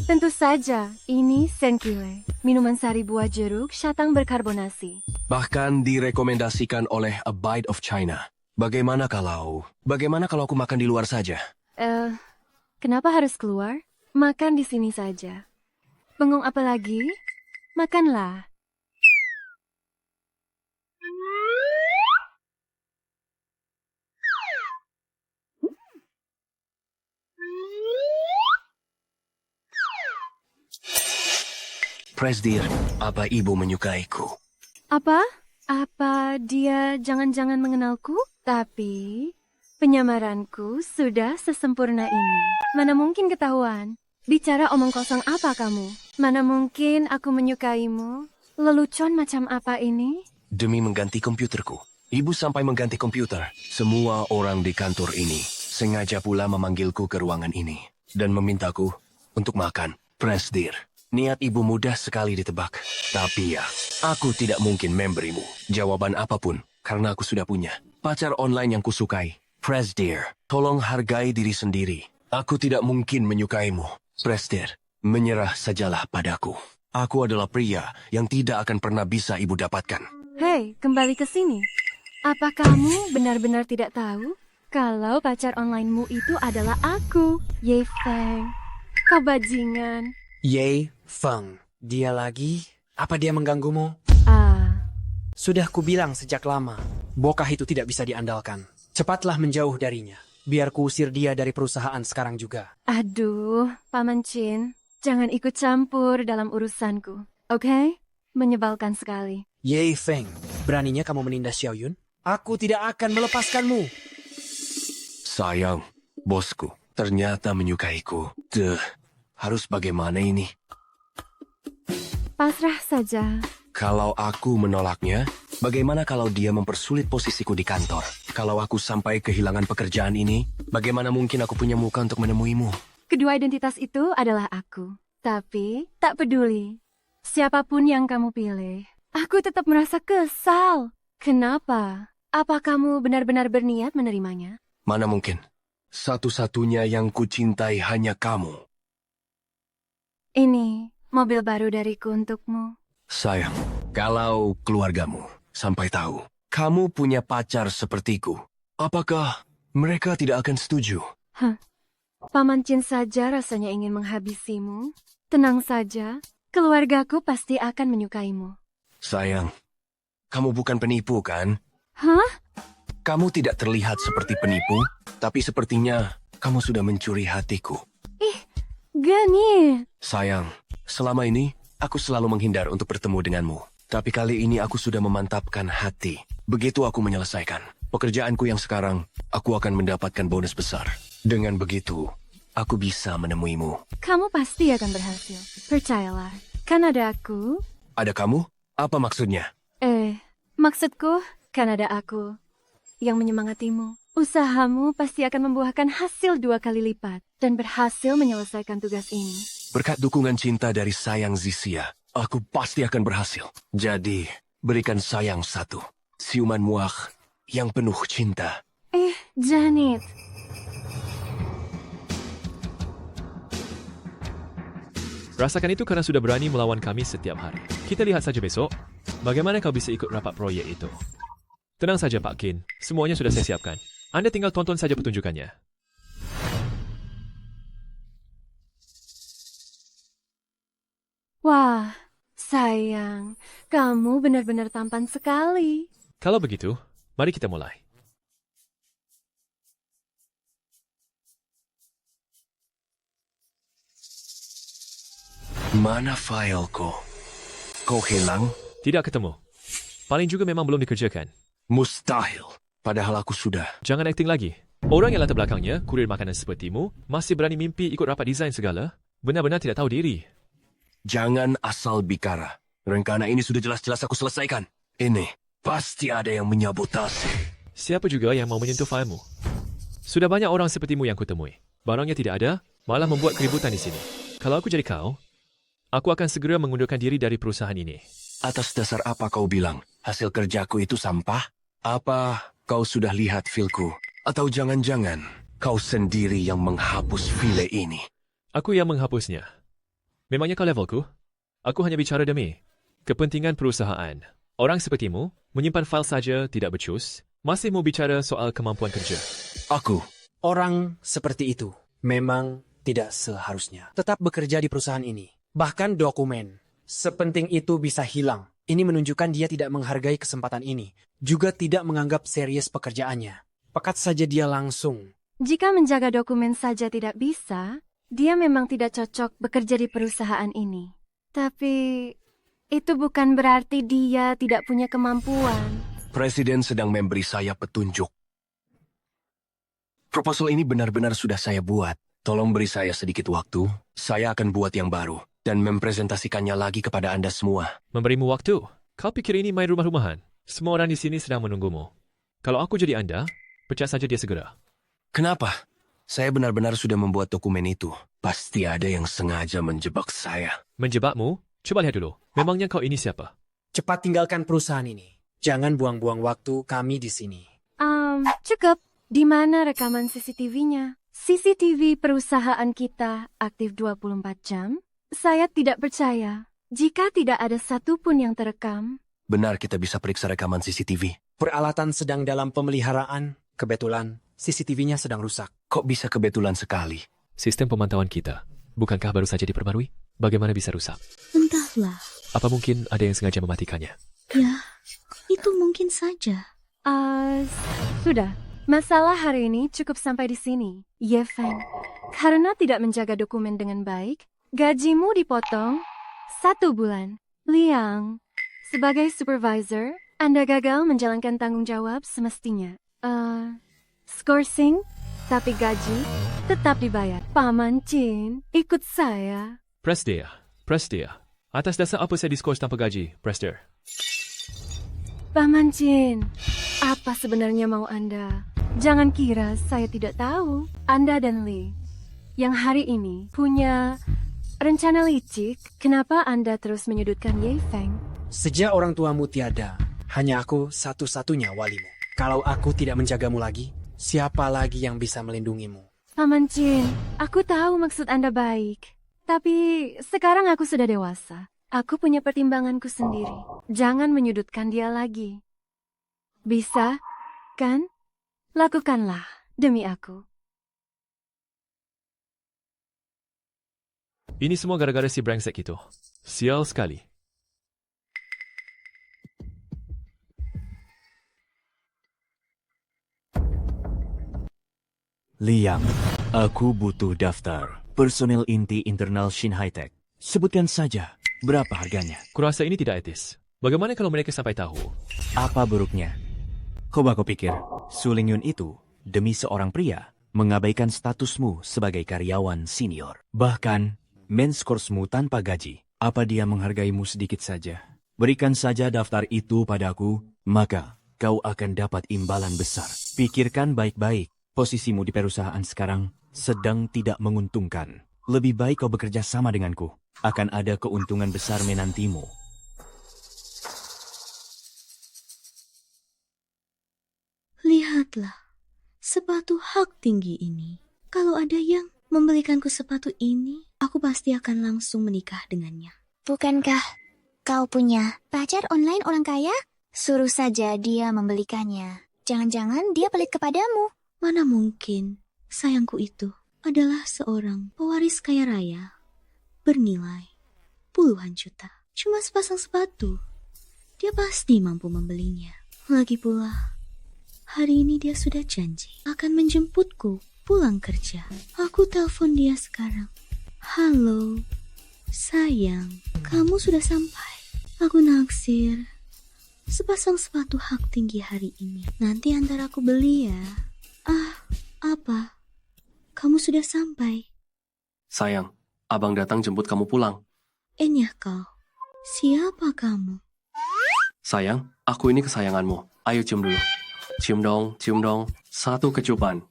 [SPEAKER 1] Tentu saja, ini senkile. Minuman sari buah jeruk syatang berkarbonasi.
[SPEAKER 2] Bahkan direkomendasikan oleh A Bite of China. Bagaimana kalau aku makan di luar saja?
[SPEAKER 1] Kenapa harus keluar? Makan di sini saja. Bengong apa lagi? Makanlah.
[SPEAKER 2] Presdir, apa ibu menyukaiku?
[SPEAKER 1] Apa? Apa dia jangan-jangan mengenalku? Tapi penyamaranku sudah sesempurna ini. Mana mungkin ketahuan? Bicara omong kosong apa kamu? Mana mungkin aku menyukaimu? Lelucon macam apa ini?
[SPEAKER 2] Demi mengganti komputerku. Ibu sampai mengganti komputer. Semua orang di kantor ini sengaja pula memanggilku ke ruangan ini dan memintaku untuk makan. Presdir. Niat ibu mudah sekali ditebak. Tapi ya, aku tidak mungkin memberimu jawaban apapun karena aku sudah punya pacar online yang kusukai. Presdir, tolong hargai diri sendiri. Aku tidak mungkin menyukaimu. Presiden, menyerah sajalah padaku. Aku adalah pria yang tidak akan pernah bisa ibu dapatkan.
[SPEAKER 1] Hei, kembali ke sini. Apa kamu benar-benar tidak tahu kalau pacar onlinemu itu adalah aku, Ye Feng? Kau bajingan.
[SPEAKER 3] Ye Feng. Dia lagi? Apa dia mengganggumu? Sudah kubilang sejak lama, bokah itu tidak bisa diandalkan. Cepatlah menjauh darinya. Biar kuusir dia dari perusahaan sekarang juga.
[SPEAKER 1] Aduh, Paman Chin, jangan ikut campur dalam urusanku, oke? Menyebalkan sekali.
[SPEAKER 3] Ye Feng, beraninya kamu menindas Xiaoyun? Aku tidak akan melepaskanmu.
[SPEAKER 2] Sayang, bosku, ternyata menyukaiku. Harus bagaimana ini?
[SPEAKER 1] Pasrah saja.
[SPEAKER 2] Kalau aku menolaknya, bagaimana kalau dia mempersulit posisiku di kantor? Kalau aku sampai kehilangan pekerjaan ini, bagaimana mungkin aku punya muka untuk menemuimu?
[SPEAKER 1] Kedua identitas itu adalah aku. Tapi, tak peduli. Siapapun yang kamu pilih, aku tetap merasa kesal. Kenapa? Apa kamu benar-benar berniat menerimanya?
[SPEAKER 2] Mana mungkin? Satu-satunya yang kucintai hanya kamu.
[SPEAKER 1] Ini mobil baru dariku untukmu.
[SPEAKER 2] Sayang, kalau keluargamu sampai tahu kamu punya pacar sepertiku, apakah mereka tidak akan setuju?
[SPEAKER 1] Paman Chin saja rasanya ingin menghabisimu. Tenang saja, keluargaku pasti akan menyukaimu.
[SPEAKER 2] Sayang, kamu bukan penipu kan?
[SPEAKER 1] Hah?
[SPEAKER 2] Kamu tidak terlihat seperti penipu, tapi sepertinya kamu sudah mencuri hatiku.
[SPEAKER 1] Gani.
[SPEAKER 2] Sayang, selama ini aku selalu menghindar untuk bertemu denganmu. Tapi kali ini aku sudah memantapkan hati. Begitu aku menyelesaikan pekerjaanku yang sekarang, aku akan mendapatkan bonus besar. Dengan begitu, aku bisa menemuimu.
[SPEAKER 1] Kamu pasti akan berhasil. Percayalah, kan ada aku.
[SPEAKER 2] Ada kamu? Apa maksudnya?
[SPEAKER 1] Maksudku, kan ada aku yang menyemangatimu. Usahamu pasti akan membuahkan hasil 2 kali lipat dan berhasil menyelesaikan tugas ini.
[SPEAKER 2] Berkat dukungan cinta dari Sayang Zisia, aku pasti akan berhasil. Jadi, berikan Sayang satu siuman muak yang penuh cinta.
[SPEAKER 1] Janet.
[SPEAKER 10] Rasakan itu karena sudah berani melawan kami setiap hari. Kita lihat saja besok, bagaimana kau bisa ikut rapat proyek itu. Tenang saja Pak Kin, semuanya sudah saya siapkan. Anda tinggal tonton saja pertunjukannya.
[SPEAKER 1] Wah, sayang, kamu benar-benar tampan sekali.
[SPEAKER 10] Kalau begitu, mari kita mulai.
[SPEAKER 2] Mana fileku? Kau hilang?
[SPEAKER 10] Tidak ketemu. Paling juga memang belum dikerjakan.
[SPEAKER 2] Mustahil. Padahal aku sudah.
[SPEAKER 10] Jangan akting lagi. Orang yang latar belakangnya, kurir makanan sepertimu, masih berani mimpi ikut rapat desain segala, benar-benar tidak tahu diri.
[SPEAKER 2] Jangan asal bicara. Rencana ini sudah jelas-jelas aku selesaikan. Ini pasti ada yang menyabotase.
[SPEAKER 10] Siapa juga yang mau menyentuh filemu? Sudah banyak orang sepertimu yang kutemui. Barangnya tidak ada, malah membuat keributan di sini. Kalau aku jadi kau, aku akan segera mengundurkan diri dari perusahaan ini.
[SPEAKER 2] Atas dasar apa kau bilang hasil kerjaku itu sampah? Apa kau sudah lihat filku? Atau jangan-jangan kau sendiri yang menghapus file ini?
[SPEAKER 10] Aku yang menghapusnya. Memangnya kau levelku? Aku hanya bicara demi kepentingan perusahaan. Orang sepertimu menyimpan file saja tidak becus, masih mau bicara soal kemampuan kerja.
[SPEAKER 2] Aku.
[SPEAKER 3] Orang seperti itu memang tidak seharusnya tetap bekerja di perusahaan ini. Bahkan dokumen sepenting itu bisa hilang. Ini menunjukkan dia tidak menghargai kesempatan ini, juga tidak menganggap serius pekerjaannya. Pekat saja dia langsung.
[SPEAKER 1] Jika menjaga dokumen saja tidak bisa, dia memang tidak cocok bekerja di perusahaan ini. Tapi, itu bukan berarti dia tidak punya kemampuan.
[SPEAKER 2] Presiden sedang memberi saya petunjuk. Proposal ini benar-benar sudah saya buat. Tolong beri saya sedikit waktu, saya akan buat yang baru dan mempresentasikannya lagi kepada Anda semua.
[SPEAKER 10] Memberimu waktu? Kau pikir ini main rumah-rumahan? Semua orang di sini sedang menunggumu. Kalau aku jadi Anda, pecah saja dia segera.
[SPEAKER 2] Kenapa? Saya benar-benar sudah membuat dokumen itu. Pasti ada yang sengaja menjebak saya.
[SPEAKER 10] Menjebakmu? Coba lihat dulu. Memangnya kau ini siapa?
[SPEAKER 3] Cepat tinggalkan perusahaan ini. Jangan buang-buang waktu kami di sini.
[SPEAKER 1] Cukup. Di mana rekaman CCTV-nya? CCTV perusahaan kita aktif 24 jam? Saya tidak percaya. Jika tidak ada satupun yang terekam,
[SPEAKER 2] Benar kita bisa periksa rekaman CCTV.
[SPEAKER 3] Peralatan sedang dalam pemeliharaan. Kebetulan, CCTV-nya sedang rusak.
[SPEAKER 2] Kok bisa kebetulan sekali?
[SPEAKER 10] Sistem pemantauan kita, bukankah baru saja diperbarui? Bagaimana bisa rusak?
[SPEAKER 11] Entahlah.
[SPEAKER 10] Apa mungkin ada yang sengaja mematikannya?
[SPEAKER 11] Ya, itu mungkin saja.
[SPEAKER 1] Sudah. Masalah hari ini cukup sampai di sini, Ye Feng. Karena tidak menjaga dokumen dengan baik, gajimu dipotong 1 bulan. Liang, sebagai supervisor, Anda gagal menjalankan tanggung jawab semestinya. Skorsing, tapi gaji tetap dibayar. Paman Chin, ikut saya.
[SPEAKER 10] Prestia. Atas dasar apa saya diskors tanpa gaji, Prester?
[SPEAKER 1] Paman Chin, apa sebenarnya mau Anda? Jangan kira saya tidak tahu. Anda dan Lee, yang hari ini punya rencana licik, kenapa Anda terus menyudutkan Ye Feng?
[SPEAKER 3] Sejak orang tuamu tiada, hanya aku satu-satunya walimu. Kalau aku tidak menjagamu lagi, siapa lagi yang bisa melindungimu?
[SPEAKER 1] Paman Chin, aku tahu maksud Anda baik. Tapi sekarang aku sudah dewasa. Aku punya pertimbanganku sendiri. Jangan menyudutkan dia lagi. Bisa, kan? Lakukanlah, demi aku.
[SPEAKER 10] Ini semua gara-gara si brengsek itu. Sial sekali.
[SPEAKER 9] Liang, aku butuh daftar personel inti internal Shin High Tech. Sebutkan saja berapa harganya.
[SPEAKER 10] Kurasa ini tidak etis. Bagaimana kalau mereka sampai tahu?
[SPEAKER 9] Apa buruknya? Coba kau pikir, Su Lingyun itu demi seorang pria mengabaikan statusmu sebagai karyawan senior. Bahkan menskorsmu tanpa gaji. Apa dia menghargaimu sedikit saja? Berikan saja daftar itu padaku, maka kau akan dapat imbalan besar. Pikirkan baik-baik, posisimu di perusahaan sekarang sedang tidak menguntungkan. Lebih baik kau bekerja sama denganku. Akan ada keuntungan besar menantimu.
[SPEAKER 11] Lihatlah, sepatu hak tinggi ini. Kalau ada yang membelikanku sepatu ini, aku pasti akan langsung menikah dengannya.
[SPEAKER 5] Bukankah kau punya pacar online orang kaya? Suruh saja dia membelikannya. Jangan-jangan dia pelit kepadamu.
[SPEAKER 11] Mana mungkin sayangku itu adalah seorang pewaris kaya raya bernilai puluhan juta. Cuma sepasang sepatu. Dia pasti mampu membelinya. Lagi pula, hari ini dia sudah janji akan menjemputku pulang kerja. Aku telepon dia sekarang. Halo, sayang, kamu sudah sampai. Aku naksir sepasang sepatu hak tinggi hari ini. Nanti antar aku beli ya. Apa? Kamu sudah sampai?
[SPEAKER 4] Sayang, abang datang jemput kamu pulang.
[SPEAKER 11] Enyah kau. Siapa kamu?
[SPEAKER 4] Sayang, aku ini kesayanganmu. Ayo cium dulu. Cium dong. Satu kecupan.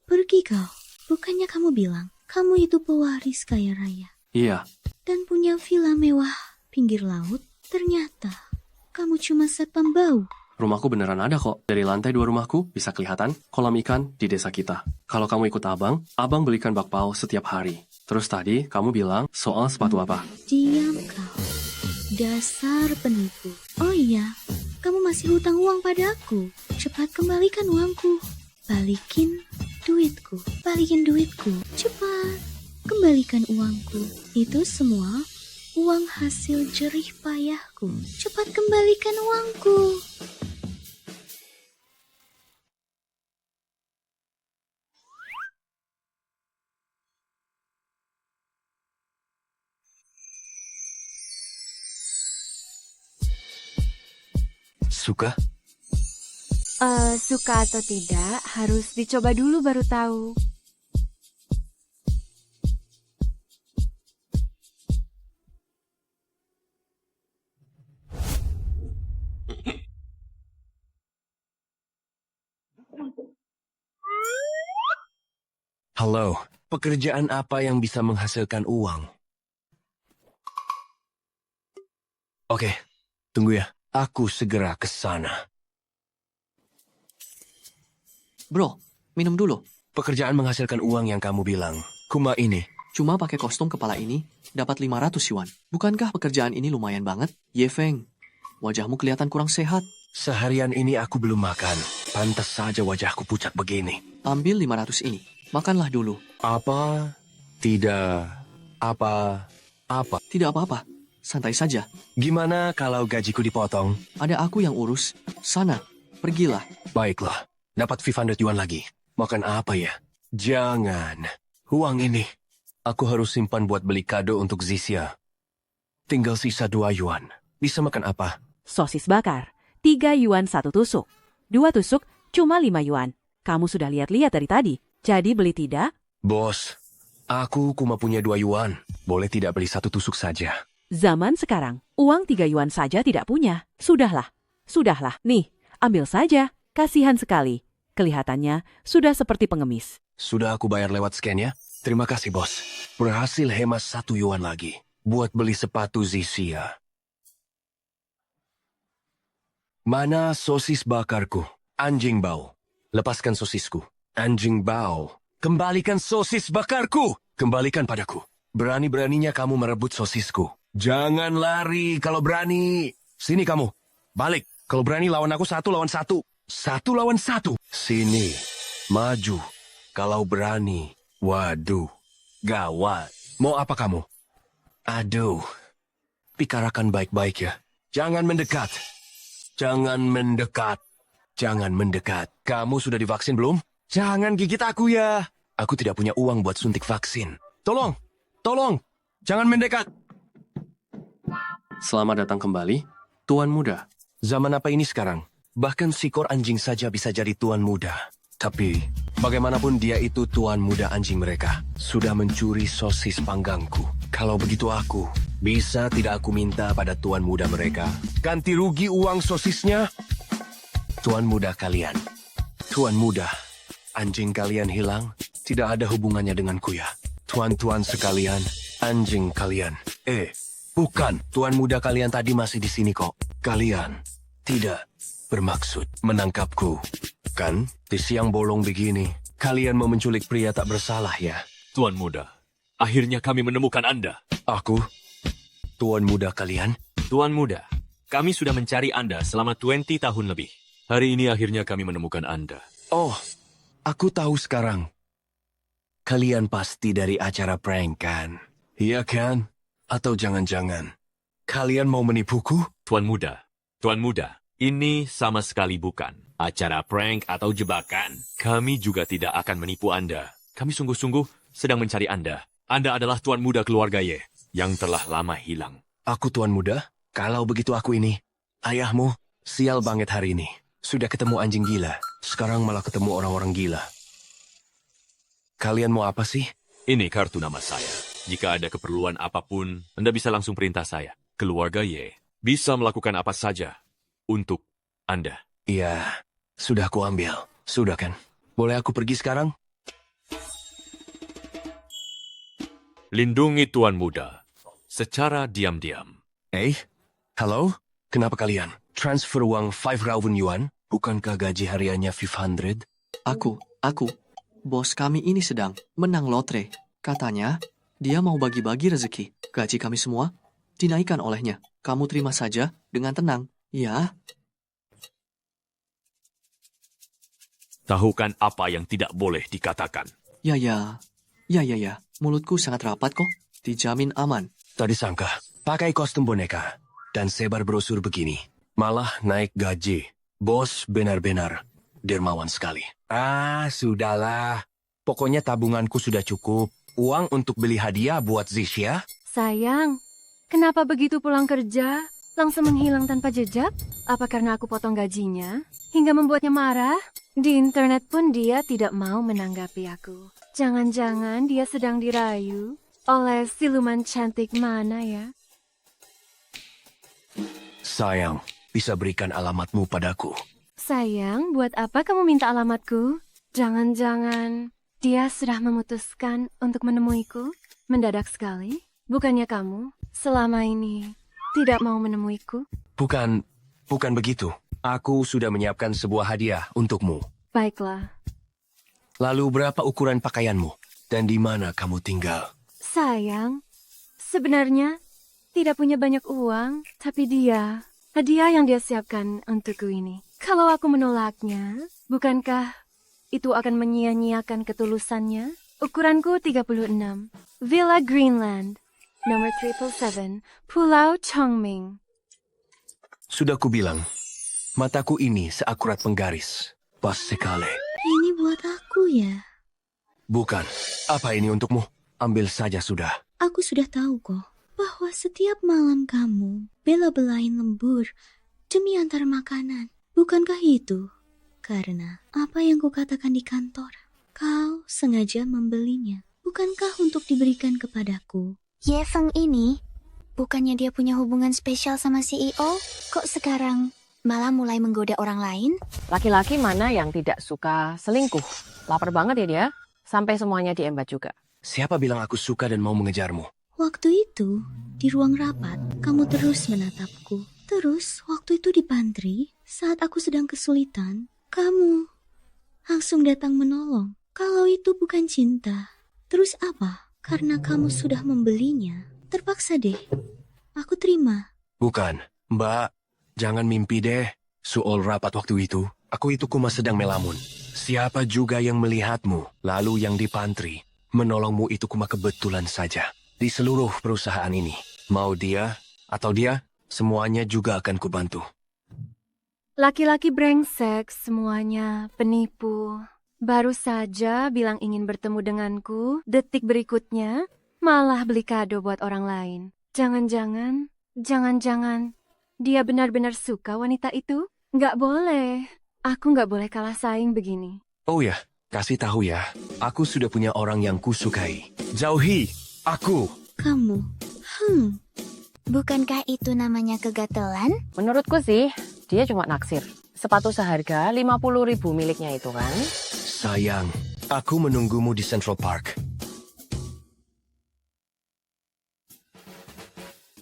[SPEAKER 11] Pergi kau. Bukannya kamu bilang kamu itu pewaris kaya raya
[SPEAKER 4] Iya,
[SPEAKER 11] dan punya villa mewah pinggir laut? Ternyata kamu cuma satpam bau.
[SPEAKER 4] rumahku beneran ada kok. Dari lantai 2 rumahku bisa kelihatan kolam ikan di desa kita. Kalau kamu ikut abang belikan bakpao setiap hari. Terus tadi kamu bilang soal sepatu apa?
[SPEAKER 11] Diam kau. Dasar penipu. Oh iya, kamu masih hutang uang padaku. Cepat kembalikan uangku. Balikin duitku. Cepat. Kembalikan uangku. Itu semua uang hasil jerih payahku. Cepat kembalikan uangku.
[SPEAKER 2] Suka?
[SPEAKER 1] Suka atau tidak, harus dicoba dulu baru tahu.
[SPEAKER 2] Halo, pekerjaan apa yang bisa menghasilkan uang? Oke, tunggu ya. Aku segera ke sana.
[SPEAKER 4] Bro, minum dulu.
[SPEAKER 2] Pekerjaan menghasilkan uang yang kamu bilang. Kuma ini.
[SPEAKER 4] Cuma pakai kostum kepala ini, dapat 500 yuan. Bukankah pekerjaan ini lumayan banget? Ye Feng, wajahmu kelihatan kurang sehat.
[SPEAKER 2] Seharian ini aku belum makan. Pantas saja wajahku pucat begini.
[SPEAKER 4] Ambil 500 ini. Makanlah dulu.
[SPEAKER 2] Apa? Tidak. Apa?
[SPEAKER 4] Tidak apa-apa. Santai saja.
[SPEAKER 2] Gimana kalau gajiku dipotong?
[SPEAKER 4] Ada aku yang urus. Sana, pergilah.
[SPEAKER 2] Baiklah. Dapat 500 yuan lagi. Makan apa ya? Jangan. Uang ini. Aku harus simpan buat beli kado untuk Zisia. Tinggal sisa 2 yuan. Bisa makan apa?
[SPEAKER 12] Sosis bakar. 3 yuan 1 tusuk. 2 tusuk cuma 5 yuan. Kamu sudah lihat-lihat dari tadi. Jadi beli tidak?
[SPEAKER 2] Bos, aku cuma punya 2 yuan. Boleh tidak beli 1 tusuk saja?
[SPEAKER 12] Zaman sekarang, uang 3 yuan saja tidak punya. Sudahlah. Nih, ambil saja. Kasihan sekali. Kelihatannya sudah seperti pengemis.
[SPEAKER 2] Sudah aku bayar lewat scan ya? Terima kasih, bos. Berhasil hemat 1 yuan lagi. Buat beli sepatu Zisia. Mana sosis bakarku? Anjing bau. Lepaskan sosisku. Anjing bau. Kembalikan sosis bakarku. Kembalikan padaku. Berani-beraninya kamu merebut sosisku. Jangan lari kalau berani. Sini kamu. Balik. Kalau berani lawan aku 1 lawan 1. 1 lawan 1. Sini. Maju. Kalau berani. Waduh. Gawat. Mau apa kamu? Aduh. Pikarakan baik-baik ya. Jangan mendekat. Jangan mendekat. Jangan mendekat. Kamu sudah divaksin belum? Jangan gigit aku ya. Aku tidak punya uang buat suntik vaksin. Tolong. Tolong. Jangan mendekat.
[SPEAKER 4] Selamat datang kembali, Tuan Muda.
[SPEAKER 2] Zaman apa ini sekarang? Bahkan sikor anjing saja bisa jadi tuan muda. Tapi, bagaimanapun dia itu tuan muda anjing mereka. Sudah mencuri sosis panggangku. Kalau begitu aku, bisa tidak aku minta pada tuan muda mereka? Ganti rugi uang sosisnya? Tuan muda kalian. Tuan muda. Anjing kalian hilang? Tidak ada hubungannya denganku ya. Tuan-tuan sekalian, anjing kalian. Bukan. Tuan muda kalian tadi masih di sini kok. Kalian tidak bermaksud menangkapku. Kan, di siang bolong begini, kalian mau menculik pria tak bersalah ya?
[SPEAKER 9] Tuan Muda, akhirnya kami menemukan Anda.
[SPEAKER 2] Aku? Tuan muda kalian?
[SPEAKER 9] Tuan Muda, kami sudah mencari Anda selama 20 tahun lebih. Hari ini akhirnya kami menemukan Anda.
[SPEAKER 2] Oh, aku tahu sekarang. Kalian pasti dari acara prank kan? Iya kan? Atau jangan-jangan kalian mau menipuku?
[SPEAKER 9] Tuan Muda, ini sama sekali bukan acara prank atau jebakan. Kami juga tidak akan menipu Anda. Kami sungguh-sungguh sedang mencari Anda. Anda adalah Tuan Muda keluarga Ye yang telah lama hilang.
[SPEAKER 2] Aku Tuan Muda? Kalau begitu aku ini. Ayahmu, sial banget hari ini. Sudah ketemu anjing gila. Sekarang malah ketemu orang-orang gila. Kalian mau apa sih?
[SPEAKER 9] Ini kartu nama saya. Jika ada keperluan apapun, Anda bisa langsung perintah saya. Keluarga Ye bisa melakukan apa saja untuk Anda.
[SPEAKER 2] Iya, sudah aku ambil. Sudah kan? Boleh aku pergi sekarang?
[SPEAKER 9] Lindungi Tuan Muda secara diam-diam.
[SPEAKER 2] Halo? Kenapa kalian? Transfer uang 5,000 yuan? Bukankah gaji hariannya 500?
[SPEAKER 4] Aku. Bos kami ini sedang menang lotre. Katanya, dia mau bagi-bagi rezeki. Gaji kami semua dinaikkan olehnya. Kamu terima saja dengan tenang, ya?
[SPEAKER 9] Tahukan apa yang tidak boleh dikatakan.
[SPEAKER 4] Ya. Mulutku sangat rapat kok. Dijamin aman.
[SPEAKER 2] Tadi sangka, pakai kostum boneka dan sebar brosur begini. Malah naik gaji. Bos benar-benar dermawan sekali. Sudahlah. Pokoknya tabunganku sudah cukup. Uang untuk beli hadiah buat Zisia.
[SPEAKER 1] Sayang, kenapa begitu pulang kerja langsung menghilang tanpa jejak? Apa karena aku potong gajinya hingga membuatnya marah? Di internet pun dia tidak mau menanggapi aku. Jangan-jangan dia sedang dirayu oleh siluman cantik mana ya?
[SPEAKER 2] Sayang, bisa berikan alamatmu padaku.
[SPEAKER 1] Sayang, buat apa kamu minta alamatku? Jangan-jangan dia sudah memutuskan untuk menemuiku? Mendadak sekali. Bukannya kamu selama ini tidak mau menemuiku?
[SPEAKER 2] Bukan begitu. Aku sudah menyiapkan sebuah hadiah untukmu.
[SPEAKER 1] Baiklah.
[SPEAKER 2] Lalu berapa ukuran pakaianmu? Dan di mana kamu tinggal?
[SPEAKER 1] Sayang, sebenarnya tidak punya banyak uang, tapi hadiah yang dia siapkan untukku ini. Kalau aku menolaknya, bukankah itu akan menyia-nyiakan ketulusannya? Ukuranku 36. Villa Greenland, nomor 777, Pulau Chongming.
[SPEAKER 2] Sudah kubilang, mataku ini seakurat penggaris. Pas sekali.
[SPEAKER 11] Ini buat aku ya.
[SPEAKER 2] Bukan. Apa ini untukmu? Ambil saja sudah.
[SPEAKER 11] Aku sudah tahu kok bahwa setiap malam kamu bela-belain lembur demi antar makanan. Bukankah itu karena apa yang kukatakan di kantor? Kau sengaja membelinya. Bukankah untuk diberikan kepadaku?
[SPEAKER 5] Ye Feng ini, bukannya dia punya hubungan spesial sama CEO? Kok sekarang malah mulai menggoda orang lain?
[SPEAKER 13] Laki-laki mana yang tidak suka selingkuh? Lapar banget ya dia, sampai semuanya diembat juga.
[SPEAKER 2] Siapa bilang aku suka dan mau mengejarmu?
[SPEAKER 11] Waktu itu, di ruang rapat, kamu terus menatapku. Terus, waktu itu di pantry, saat aku sedang kesulitan, kamu langsung datang menolong. Kalau itu bukan cinta, terus apa? Karena kamu sudah membelinya. Terpaksa deh. Aku terima.
[SPEAKER 2] Bukan. Mbak, jangan mimpi deh. Soal rapat waktu itu, aku itu cuma sedang melamun. Siapa juga yang melihatmu, lalu yang di pantry. Menolongmu itu cuma kebetulan saja. Di seluruh perusahaan ini, mau dia atau dia, semuanya juga akan kubantu.
[SPEAKER 1] Laki-laki brengsek semuanya, penipu. Baru saja bilang ingin bertemu denganku, detik berikutnya malah beli kado buat orang lain. Jangan-jangan, dia benar-benar suka wanita itu? Nggak boleh. Aku nggak boleh kalah saing begini.
[SPEAKER 2] Oh ya, kasih tahu ya, aku sudah punya orang yang kusukai. Jauhi aku.
[SPEAKER 5] Kamu, bukankah itu namanya kegatelan?
[SPEAKER 13] Menurutku sih, dia cuma naksir. Sepatu seharga 50.000 miliknya itu kan.
[SPEAKER 2] Sayang, aku menunggumu di Central Park.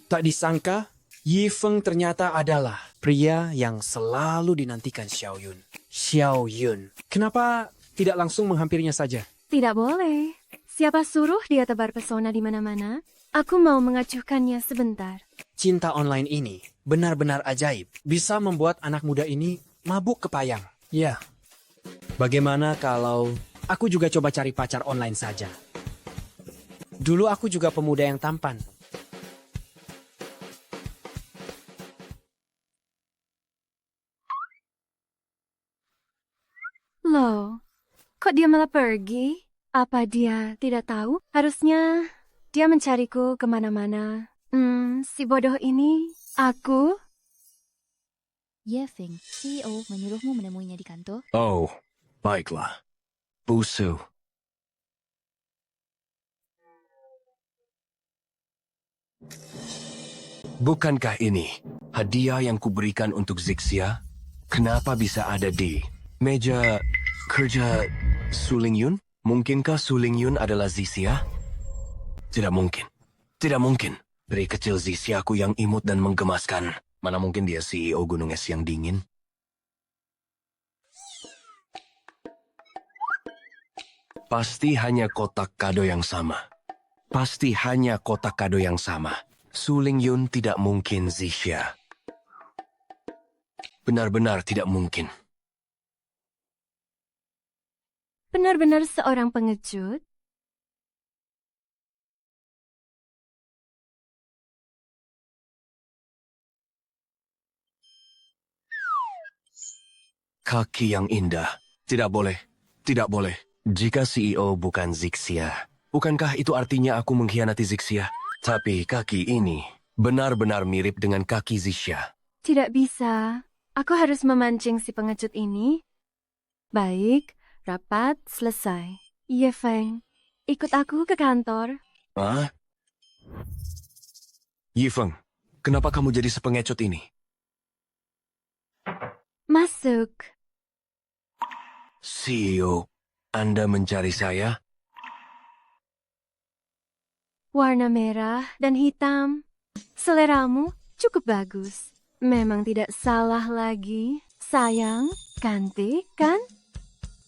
[SPEAKER 3] Tak disangka, Yi Feng ternyata adalah pria yang selalu dinantikan Xiao Yun. Xiao Yun. Kenapa tidak langsung menghampirinya saja?
[SPEAKER 1] Tidak boleh. Siapa suruh dia tebar pesona di mana-mana? Aku mau mengacuhkannya sebentar.
[SPEAKER 3] Cinta online ini benar-benar ajaib. Bisa membuat anak muda ini mabuk kepayang. Ya. Bagaimana kalau aku juga coba cari pacar online saja? Dulu aku juga pemuda yang tampan.
[SPEAKER 1] Loh, kok dia malah pergi? Apa dia tidak tahu? Harusnya dia mencariku kemana-mana. Si bodoh ini, aku...
[SPEAKER 5] Ye Feng, CEO menyuruhmu menemuinya di kantor?
[SPEAKER 2] Oh, baiklah. Busu. Bukankah ini hadiah yang kuberikan untuk Zixia? Kenapa bisa ada di meja kerja Suling Yun? Mungkinkah Suling Yun adalah Zixia? Tidak mungkin. Tidak mungkin. Dari kecil Zixia aku yang imut dan menggemaskan. Mana mungkin dia CEO Gunung Es yang dingin? Pasti hanya kotak kado yang sama. Pasti hanya kotak kado yang sama. Suling Yun tidak mungkin Zixia. Benar-benar tidak mungkin.
[SPEAKER 1] Benar-benar seorang pengecut.
[SPEAKER 2] Kaki yang indah. Tidak boleh. Tidak boleh. Jika CEO bukan Zixia, bukankah itu artinya aku mengkhianati Zixia? Tapi kaki ini benar-benar mirip dengan kaki Zixia.
[SPEAKER 1] Tidak bisa. Aku harus memancing si pengecut ini. Baik, rapat selesai. Ye Feng, ikut aku ke kantor.
[SPEAKER 2] Hah? Yi Feng, kenapa kamu jadi sepengecut ini?
[SPEAKER 1] Masuk.
[SPEAKER 2] CEO, Anda mencari saya?
[SPEAKER 1] Warna merah dan hitam. Seleramu cukup bagus. Memang tidak salah lagi. Sayang, cantik kan?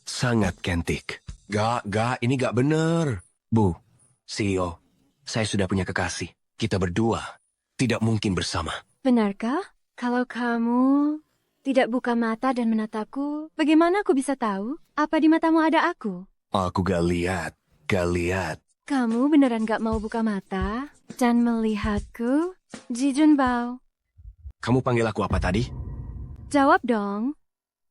[SPEAKER 2] Sangat cantik. Ini gak bener. Bu, CEO, saya sudah punya kekasih. Kita berdua tidak mungkin bersama.
[SPEAKER 1] Benarkah? Kalau kamu tidak buka mata dan menatapku, bagaimana aku bisa tahu apa di matamu ada aku?
[SPEAKER 2] Aku gak lihat.
[SPEAKER 1] Kamu beneran gak mau buka mata dan melihatku? Ji Junbao,
[SPEAKER 2] Kamu panggil aku apa tadi?
[SPEAKER 1] jawab dong.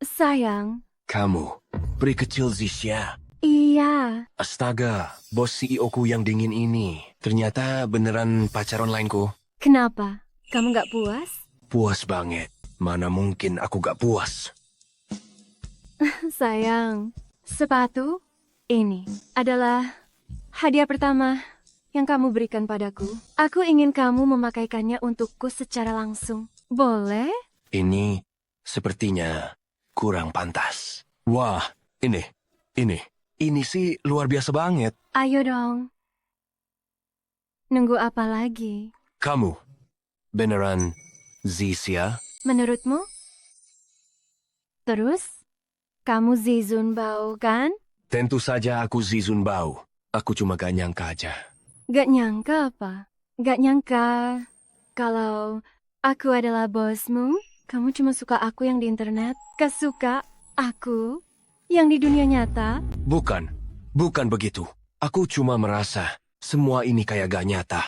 [SPEAKER 1] Sayang.
[SPEAKER 2] Kamu, peri kecil Zisha.
[SPEAKER 1] Iya.
[SPEAKER 2] Astaga, bos CEO ku yang dingin ini. Ternyata beneran pacar onlineku.
[SPEAKER 1] Kenapa? Kamu gak puas?
[SPEAKER 2] Puas banget. Mana mungkin aku gak puas.
[SPEAKER 1] Sayang, sepatu ini adalah hadiah pertama yang kamu berikan padaku. Aku ingin kamu memakaikannya untukku secara langsung. Boleh?
[SPEAKER 2] Ini sepertinya kurang pantas. Wah, ini sih luar biasa banget.
[SPEAKER 1] Ayo dong. Nunggu apa lagi?
[SPEAKER 2] Kamu, beneran Zisha?
[SPEAKER 1] Menurutmu? Terus, kamu Zizun Bao kan?
[SPEAKER 2] Tentu saja aku Zizun Bao. Aku cuma gak nyangka aja.
[SPEAKER 1] Gak nyangka apa? Gak nyangka kalau aku adalah bosmu, kamu cuma suka aku yang di internet. Gak suka aku yang di dunia nyata.
[SPEAKER 2] Bukan begitu. Aku cuma merasa semua ini kayak gak nyata.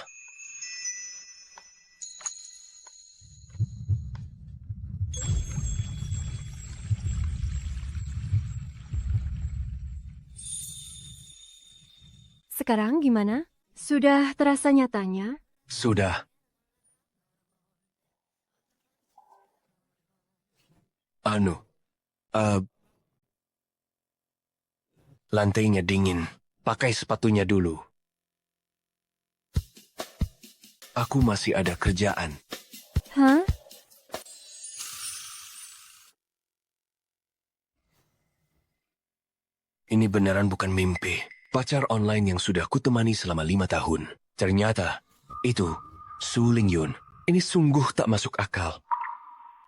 [SPEAKER 1] Sekarang gimana? Sudah terasa nyatanya?
[SPEAKER 2] Sudah. Lantainya dingin. Pakai sepatunya dulu. Aku masih ada kerjaan.
[SPEAKER 1] Hah?
[SPEAKER 2] Ini beneran bukan mimpi. Pacar online yang sudah kutemani selama 5 tahun. Ternyata, itu Su Lingyun. Ini sungguh tak masuk akal.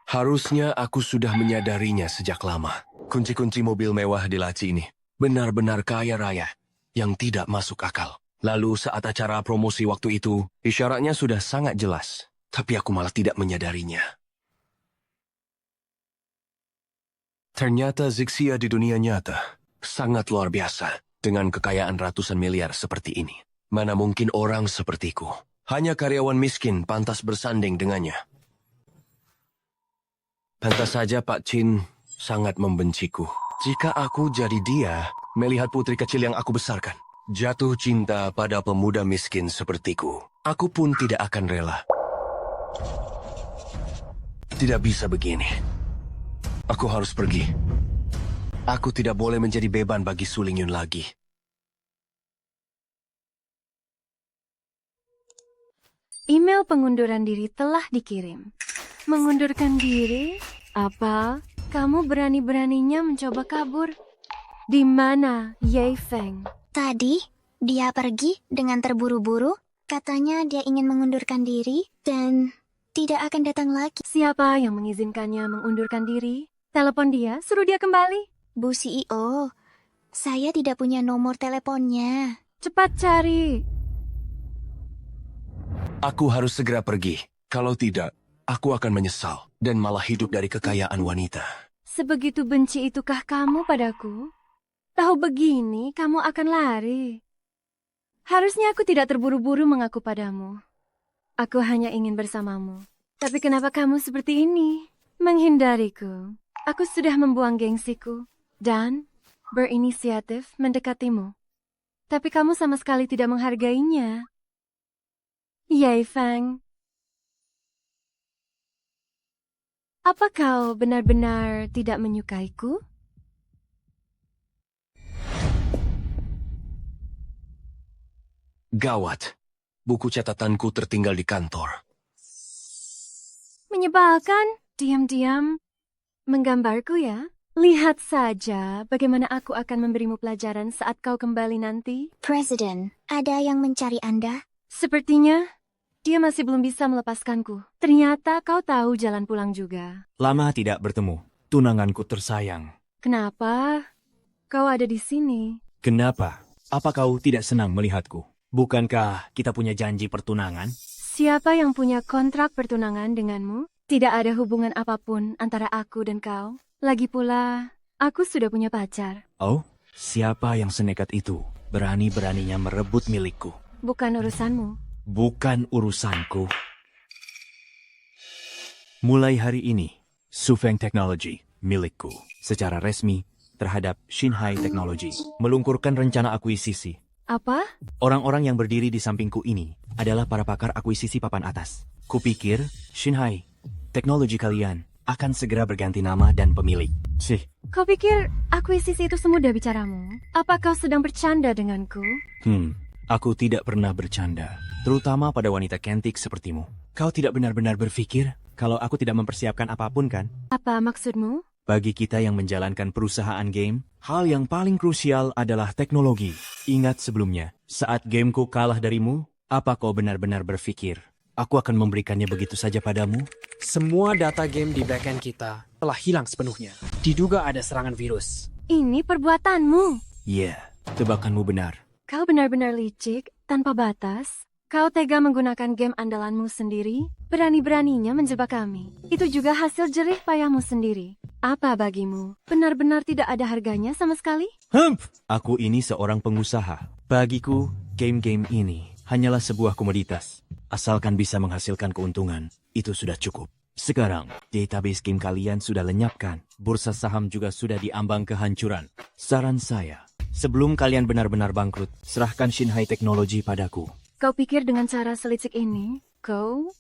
[SPEAKER 2] Harusnya aku sudah menyadarinya sejak lama. Kunci-kunci mobil mewah di laci ini benar-benar kaya raya yang tidak masuk akal. Lalu saat acara promosi waktu itu, isyaratnya sudah sangat jelas. Tapi aku malah tidak menyadarinya. Ternyata Zixia di dunia nyata sangat luar biasa. Dengan kekayaan ratusan miliar seperti ini. Mana mungkin orang sepertiku. Hanya karyawan miskin pantas bersanding dengannya. Pantas saja Pak Chin sangat membenciku. Jika aku jadi dia, melihat putri kecil yang aku besarkan, jatuh cinta pada pemuda miskin sepertiku, aku pun tidak akan rela. Tidak bisa begini. Aku harus pergi. Aku tidak boleh menjadi beban bagi Su Lingyun lagi.
[SPEAKER 1] Email pengunduran diri telah dikirim. Mengundurkan diri? Apa? Kamu berani-beraninya mencoba kabur? Di mana Ye Feng?
[SPEAKER 5] Tadi, dia pergi dengan terburu-buru. Katanya dia ingin mengundurkan diri dan tidak akan datang lagi.
[SPEAKER 1] Siapa yang mengizinkannya mengundurkan diri? Telepon dia, suruh dia kembali.
[SPEAKER 5] Bu CEO, saya tidak punya nomor teleponnya.
[SPEAKER 1] Cepat cari.
[SPEAKER 2] Aku harus segera pergi. Kalau tidak, aku akan menyesal dan malah hidup dari kekayaan wanita.
[SPEAKER 1] Sebegitu benci itukah kamu padaku? Tahu begini, kamu akan lari. Harusnya aku tidak terburu-buru mengaku padamu. Aku hanya ingin bersamamu. Tapi kenapa kamu seperti ini? Menghindariku. Aku sudah membuang gengsiku dan berinisiatif mendekatimu. Tapi kamu sama sekali tidak menghargainya. Ye Feng, apa kau benar-benar tidak menyukaiku?
[SPEAKER 2] Gawat. Buku catatanku tertinggal di kantor.
[SPEAKER 1] Menyebalkan, diam-diam menggambarku ya. Lihat saja bagaimana aku akan memberimu pelajaran saat kau kembali nanti.
[SPEAKER 5] Presiden, ada yang mencari Anda?
[SPEAKER 1] Sepertinya dia masih belum bisa melepaskanku. Ternyata kau tahu jalan pulang juga.
[SPEAKER 9] Lama tidak bertemu. Tunanganku tersayang.
[SPEAKER 1] Kenapa? Kau ada di sini.
[SPEAKER 9] Kenapa? Apa kau tidak senang melihatku? Bukankah kita punya janji pertunangan?
[SPEAKER 1] Siapa yang punya kontrak pertunangan denganmu? Tidak ada hubungan apapun antara aku dan kau. Lagi pula, aku sudah punya pacar.
[SPEAKER 9] Oh, siapa yang senekat itu? Berani-beraninya merebut milikku.
[SPEAKER 1] Bukan urusanmu.
[SPEAKER 9] Bukan urusanku. Mulai hari ini, Sufeng Technology milikku. Secara resmi, terhadap Shinhai Technology. Melungkurkan rencana akuisisi.
[SPEAKER 1] Apa?
[SPEAKER 9] Orang-orang yang berdiri di sampingku ini adalah para pakar akuisisi papan atas. Kupikir, Shinhai Technology kalian akan segera berganti nama dan pemilik. Sih.
[SPEAKER 1] Kau pikir akuisisi itu semudah bicaramu? Apa kau sedang bercanda denganku?
[SPEAKER 9] Aku tidak pernah bercanda. Terutama pada wanita cantik sepertimu. Kau tidak benar-benar berpikir kalau aku tidak mempersiapkan apapun kan?
[SPEAKER 1] Apa maksudmu?
[SPEAKER 9] Bagi kita yang menjalankan perusahaan game, hal yang paling krusial adalah teknologi. Ingat sebelumnya, saat gameku kalah darimu, apa kau benar-benar berpikir aku akan memberikannya begitu saja padamu?
[SPEAKER 3] Semua data game di backend kita telah hilang sepenuhnya. Diduga ada serangan virus.
[SPEAKER 1] Ini perbuatanmu.
[SPEAKER 9] Iya, tebakanmu benar.
[SPEAKER 1] Kau benar-benar licik, tanpa batas. Kau tega menggunakan game andalanmu sendiri, berani-beraninya menjebak kami. Itu juga hasil jerih payahmu sendiri. Apa bagimu? Benar-benar tidak ada harganya sama sekali?
[SPEAKER 9] Aku ini seorang pengusaha. Bagiku, game-game ini hanyalah sebuah komoditas. Asalkan bisa menghasilkan keuntungan, itu sudah cukup. Sekarang, database game kalian sudah lenyapkan. Bursa saham juga sudah diambang kehancuran. Saran saya, sebelum kalian benar-benar bangkrut, serahkan Shinhai Technology padaku.
[SPEAKER 1] Kau pikir dengan cara selicik ini, kau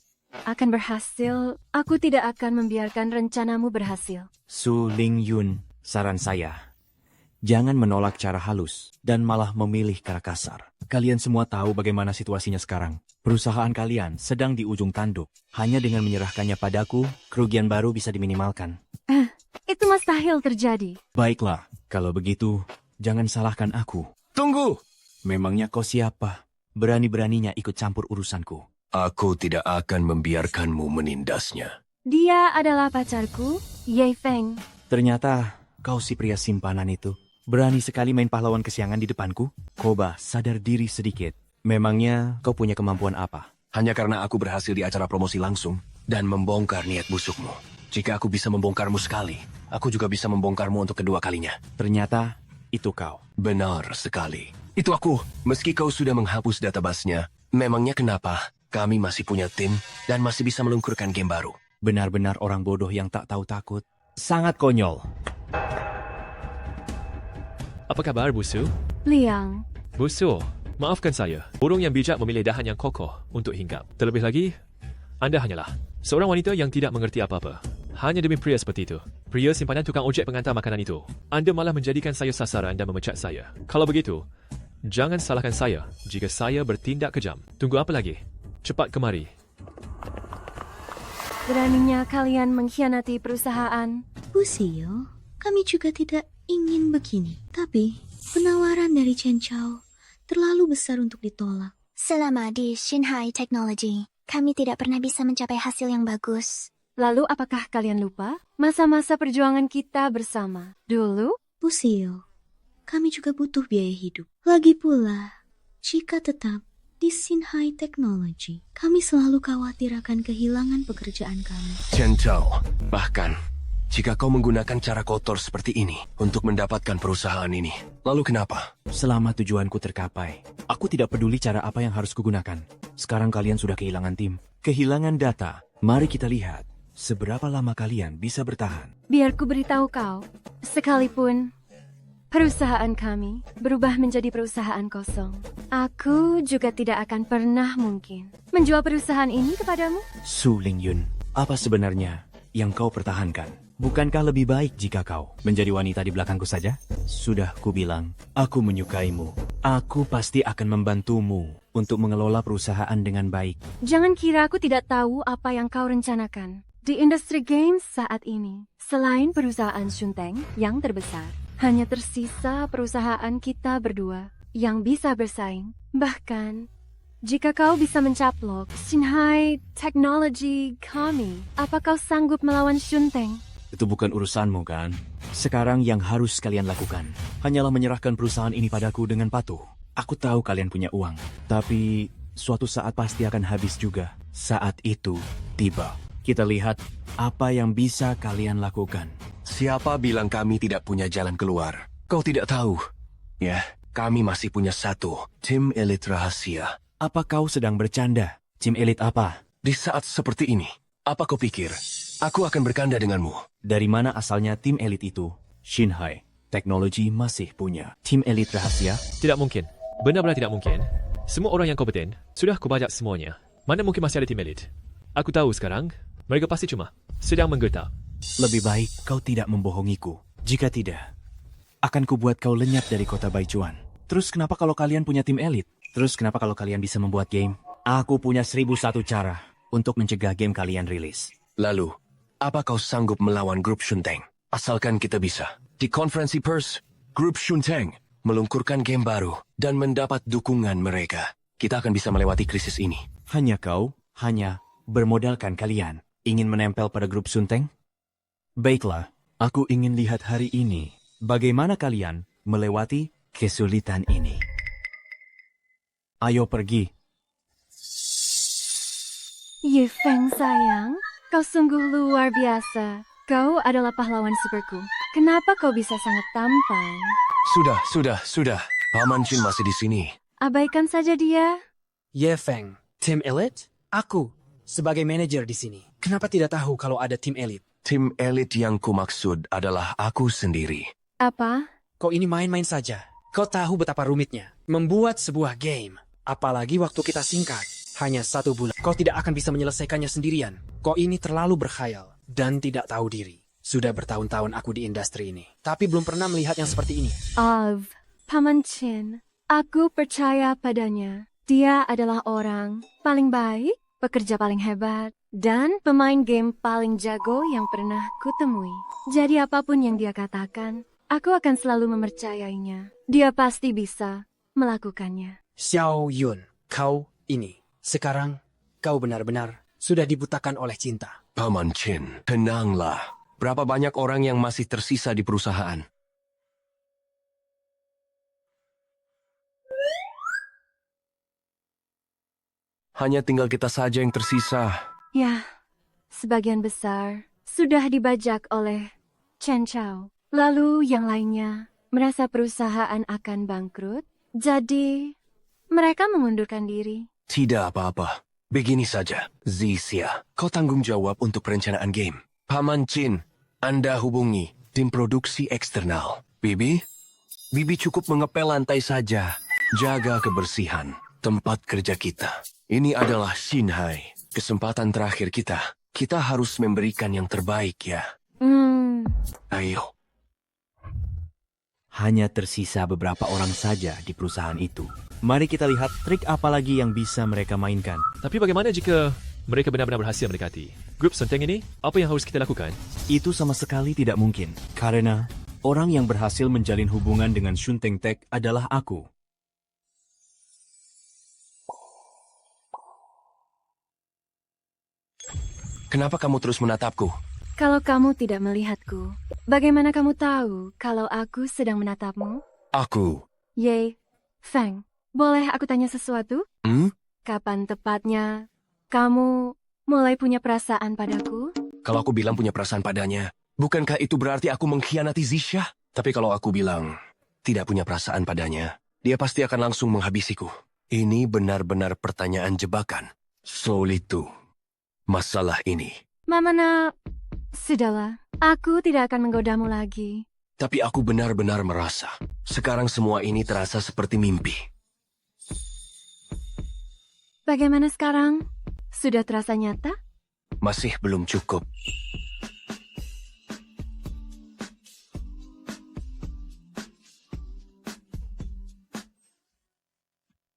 [SPEAKER 1] akan berhasil? Aku tidak akan membiarkan rencanamu berhasil.
[SPEAKER 9] Su Ling Yun, saran saya, jangan menolak cara halus dan malah memilih cara kasar. Kalian semua tahu bagaimana situasinya sekarang. Perusahaan kalian sedang di ujung tanduk. Hanya dengan menyerahkannya padaku, kerugian baru bisa diminimalkan.
[SPEAKER 1] Itu mustahil terjadi.
[SPEAKER 9] Baiklah, kalau begitu, jangan salahkan aku.
[SPEAKER 2] Tunggu!
[SPEAKER 9] Memangnya kau siapa? Berani-beraninya ikut campur urusanku.
[SPEAKER 2] Aku tidak akan membiarkanmu menindasnya.
[SPEAKER 1] Dia adalah pacarku, Ye Feng.
[SPEAKER 9] Ternyata kau si pria simpanan itu. Berani sekali main pahlawan kesiangan di depanku. Koba, sadar diri sedikit. Memangnya kau punya kemampuan apa?
[SPEAKER 2] Hanya karena aku berhasil di acara promosi langsung dan membongkar niat busukmu. Jika aku bisa membongkarmu sekali, aku juga bisa membongkarmu untuk kedua kalinya.
[SPEAKER 9] Ternyata itu kau.
[SPEAKER 2] Benar sekali. Itu aku. Meski kau sudah menghapus database-nya, memangnya kenapa kami masih punya tim dan masih bisa melungkurkan game baru?
[SPEAKER 9] Benar-benar orang bodoh yang tak tahu takut. Sangat konyol.
[SPEAKER 10] Apa kabar, Busu?
[SPEAKER 1] Liang.
[SPEAKER 10] Busu, maafkan saya. Burung yang bijak memilih dahan yang kokoh untuk hinggap. Terlebih lagi, Anda hanyalah seorang wanita yang tidak mengerti apa-apa. Hanya demi pria seperti itu. Pria simpanan tukang ojek pengantar makanan itu. Anda malah menjadikan saya sasaran dan memecat saya. Kalau begitu, jangan salahkan saya jika saya bertindak kejam. Tunggu apa lagi? Cepat kemari.
[SPEAKER 1] Beraninya kalian mengkhianati perusahaan.
[SPEAKER 11] Busio, kami juga tidak ingin begini. Tapi, penawaran dari Chen Chao terlalu besar untuk ditolak.
[SPEAKER 5] Selama di Shinhai Technology, kami tidak pernah bisa mencapai hasil yang bagus.
[SPEAKER 1] Lalu apakah kalian lupa masa-masa perjuangan kita bersama dulu?
[SPEAKER 11] Busio, kami juga butuh biaya hidup. Lagi pula, jika tetap di Shinhai Technology, kami selalu khawatir akan kehilangan pekerjaan kami.
[SPEAKER 2] Chen Chao, bahkan jika kau menggunakan cara kotor seperti ini untuk mendapatkan perusahaan ini, lalu kenapa?
[SPEAKER 9] Selama tujuanku tercapai, aku tidak peduli cara apa yang harus kugunakan. Sekarang kalian sudah kehilangan tim, kehilangan data. Mari kita lihat seberapa lama kalian bisa bertahan.
[SPEAKER 1] Biar ku beritahu kau, sekalipun perusahaan kami berubah menjadi perusahaan kosong, aku juga tidak akan pernah mungkin menjual perusahaan ini kepadamu.
[SPEAKER 9] Su Ling Yun, apa sebenarnya yang kau pertahankan? Bukankah lebih baik jika kau menjadi wanita di belakangku saja? Sudah kubilang, aku menyukaimu. Aku pasti akan membantumu untuk mengelola perusahaan dengan baik.
[SPEAKER 1] Jangan kira aku tidak tahu apa yang kau rencanakan di industri games saat ini. Selain perusahaan Shunteng yang terbesar, hanya tersisa perusahaan kita berdua yang bisa bersaing. Bahkan, jika kau bisa mencaplok Shinhai Technology kami, apa kau sanggup melawan Shunteng?
[SPEAKER 9] Itu bukan urusanmu, kan? Sekarang yang harus kalian lakukan hanyalah menyerahkan perusahaan ini padaku dengan patuh. Aku tahu kalian punya uang, tapi suatu saat pasti akan habis juga. Saat itu tiba. Kita lihat apa yang bisa kalian lakukan.
[SPEAKER 2] Siapa bilang kami tidak punya jalan keluar? Kau tidak tahu. Ya, kami masih punya satu, tim elit rahasia.
[SPEAKER 9] Apa kau sedang bercanda? Tim elit apa?
[SPEAKER 2] Di saat seperti ini, apa kau pikir? Aku akan berkanda denganmu.
[SPEAKER 9] Dari mana asalnya tim elit itu? Shinhai Teknologi masih punya tim elit rahasia?
[SPEAKER 10] Tidak mungkin. Benar-benar tidak mungkin. Semua orang yang kompeten, sudah kubajak semuanya. Mana mungkin masih ada tim elit? Aku tahu sekarang, mereka pasti cuma sedang menggertak.
[SPEAKER 9] Lebih baik kau tidak membohongiku. Jika tidak, akan kubuat kau lenyap dari kota Baichuan. Terus kenapa kalau kalian punya tim elit? Terus kenapa kalau kalian bisa membuat game? Aku punya 1001 cara untuk mencegah game kalian rilis.
[SPEAKER 2] Lalu, apa kau sanggup melawan grup Shunteng? Asalkan kita bisa. Di konferensi pers, grup Shunteng meluncurkan game baru dan mendapat dukungan mereka. Kita akan bisa melewati krisis ini.
[SPEAKER 9] Hanya bermodalkan kalian ingin menempel pada grup Shunteng? Baiklah, aku ingin lihat hari ini bagaimana kalian melewati kesulitan ini. Ayo pergi.
[SPEAKER 1] Ye Feng sayang, kau sungguh luar biasa. Kau adalah pahlawan superku. Kenapa kau bisa sangat tampan?
[SPEAKER 2] Sudah. Paman Jin masih di sini.
[SPEAKER 1] Abaikan saja dia.
[SPEAKER 3] Ye Feng, tim elit? Aku, sebagai manajer di sini. Kenapa tidak tahu kalau ada tim elit?
[SPEAKER 2] Tim elit yang kumaksud adalah aku sendiri.
[SPEAKER 1] Apa?
[SPEAKER 3] Kau ini main-main saja. Kau tahu betapa rumitnya membuat sebuah game. Apalagi waktu kita singkat. Hanya 1 bulan. Kau tidak akan bisa menyelesaikannya sendirian. Kau ini terlalu berkhayal dan tidak tahu diri. Sudah bertahun-tahun aku di industri ini. Tapi belum pernah melihat yang seperti ini.
[SPEAKER 1] Paman Chin, aku percaya padanya. Dia adalah orang paling baik, pekerja paling hebat, dan pemain game paling jago yang pernah kutemui. Jadi apapun yang dia katakan, aku akan selalu mempercayainya. Dia pasti bisa melakukannya.
[SPEAKER 3] Xiao Yun, kau ini. Sekarang, kau benar-benar sudah dibutakan oleh cinta.
[SPEAKER 2] Paman Chin, tenanglah. Berapa banyak orang yang masih tersisa di perusahaan? Hanya tinggal kita saja yang tersisa.
[SPEAKER 1] Ya, sebagian besar sudah dibajak oleh Chen Chao. Lalu yang lainnya merasa perusahaan akan bangkrut, jadi mereka mengundurkan diri.
[SPEAKER 2] Tidak apa-apa. Begini saja, Zixia, kau tanggung jawab untuk perencanaan game. Paman Chin, Anda hubungi tim produksi eksternal. Bibi cukup mengepel lantai saja. Jaga kebersihan tempat kerja kita. Ini adalah Shinhai. Kesempatan terakhir kita. Kita harus memberikan yang terbaik ya. Ayo.
[SPEAKER 9] Hanya tersisa beberapa orang saja di perusahaan itu. Mari kita lihat trik apa lagi yang bisa mereka mainkan.
[SPEAKER 10] Tapi bagaimana jika mereka benar-benar berhasil mendekati grup Shunteng ini? Apa yang harus kita lakukan?
[SPEAKER 9] Itu sama sekali tidak mungkin. Karena orang yang berhasil menjalin hubungan dengan Shunteng Tech adalah aku.
[SPEAKER 2] Kenapa kamu terus menatapku?
[SPEAKER 1] Kalau kamu tidak melihatku, bagaimana kamu tahu kalau aku sedang menatapmu?
[SPEAKER 2] Aku.
[SPEAKER 1] Ye Feng, boleh aku tanya sesuatu? Kapan tepatnya kamu mulai punya perasaan padaku?
[SPEAKER 2] Kalau aku bilang punya perasaan padanya, bukankah itu berarti aku mengkhianati Zixia? Tapi kalau aku bilang tidak punya perasaan padanya, dia pasti akan langsung menghabisiku. Ini benar-benar pertanyaan jebakan. Sulit tuh. Masalah ini.
[SPEAKER 1] Mamana, sudahlah. Aku tidak akan menggodamu lagi.
[SPEAKER 2] Tapi aku benar-benar merasa sekarang semua ini terasa seperti mimpi.
[SPEAKER 1] Bagaimana sekarang? Sudah terasa nyata?
[SPEAKER 2] Masih belum cukup.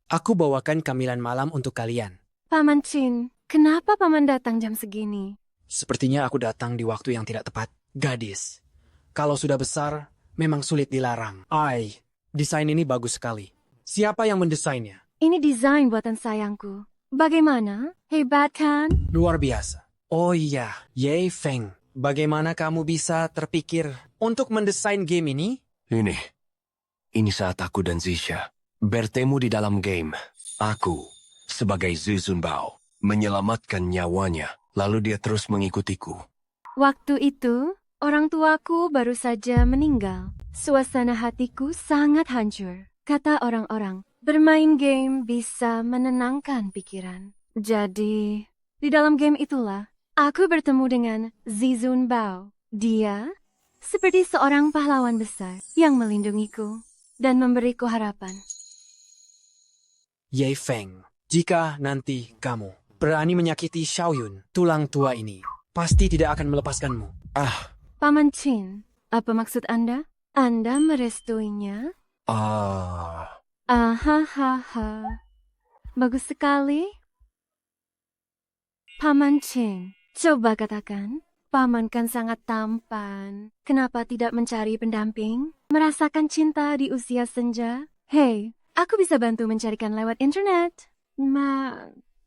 [SPEAKER 3] Aku bawakan camilan malam untuk kalian.
[SPEAKER 1] Paman Chin, kenapa paman datang jam segini?
[SPEAKER 3] Sepertinya aku datang di waktu yang tidak tepat. Gadis, kalau sudah besar, memang sulit dilarang. Desain ini bagus sekali. Siapa yang mendesainnya?
[SPEAKER 1] Ini desain buatan sayangku. Bagaimana? Hebat kan?
[SPEAKER 3] Luar biasa. Oh iya, Ye Feng. bagaimana kamu bisa terpikir untuk mendesain game ini?
[SPEAKER 2] Ini saat aku dan Zisha bertemu di dalam game. Aku, sebagai Zizun Bao, menyelamatkan nyawanya, lalu dia terus mengikutiku.
[SPEAKER 1] Waktu itu, orang tuaku baru saja meninggal. Suasana hatiku sangat hancur. Kata orang-orang, bermain game bisa menenangkan pikiran. Jadi, di dalam game itulah, aku bertemu dengan Zizun Bao. Dia seperti seorang pahlawan besar yang melindungiku dan memberiku harapan.
[SPEAKER 3] Ye Feng, jika nanti kamu berani menyakiti Xiaoyun, tulang tua ini pasti tidak akan melepaskanmu.
[SPEAKER 1] Paman Chin, apa maksud Anda? Anda merestuinya? Ahahaha. Bagus sekali. Paman Chin, coba katakan, Paman kan sangat tampan. Kenapa tidak mencari pendamping? Merasakan cinta di usia senja? Hei, aku bisa bantu mencarikan lewat internet.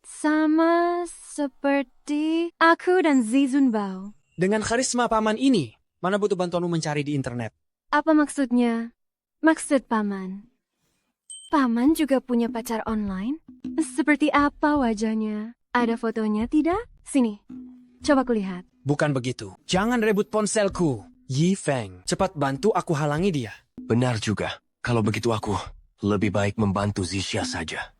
[SPEAKER 1] Sama seperti aku dan Zizun Bao.
[SPEAKER 3] Dengan karisma paman ini, mana butuh bantuanmu mencari di internet?
[SPEAKER 1] Apa maksudnya? Maksud Paman? Paman juga punya pacar online? Seperti apa wajahnya? Ada fotonya tidak? Sini, coba kulihat.
[SPEAKER 3] Bukan begitu. Jangan rebut ponselku. Ye Feng, cepat bantu aku halangi dia.
[SPEAKER 2] Benar juga. Kalau begitu aku lebih baik membantu Zisha saja.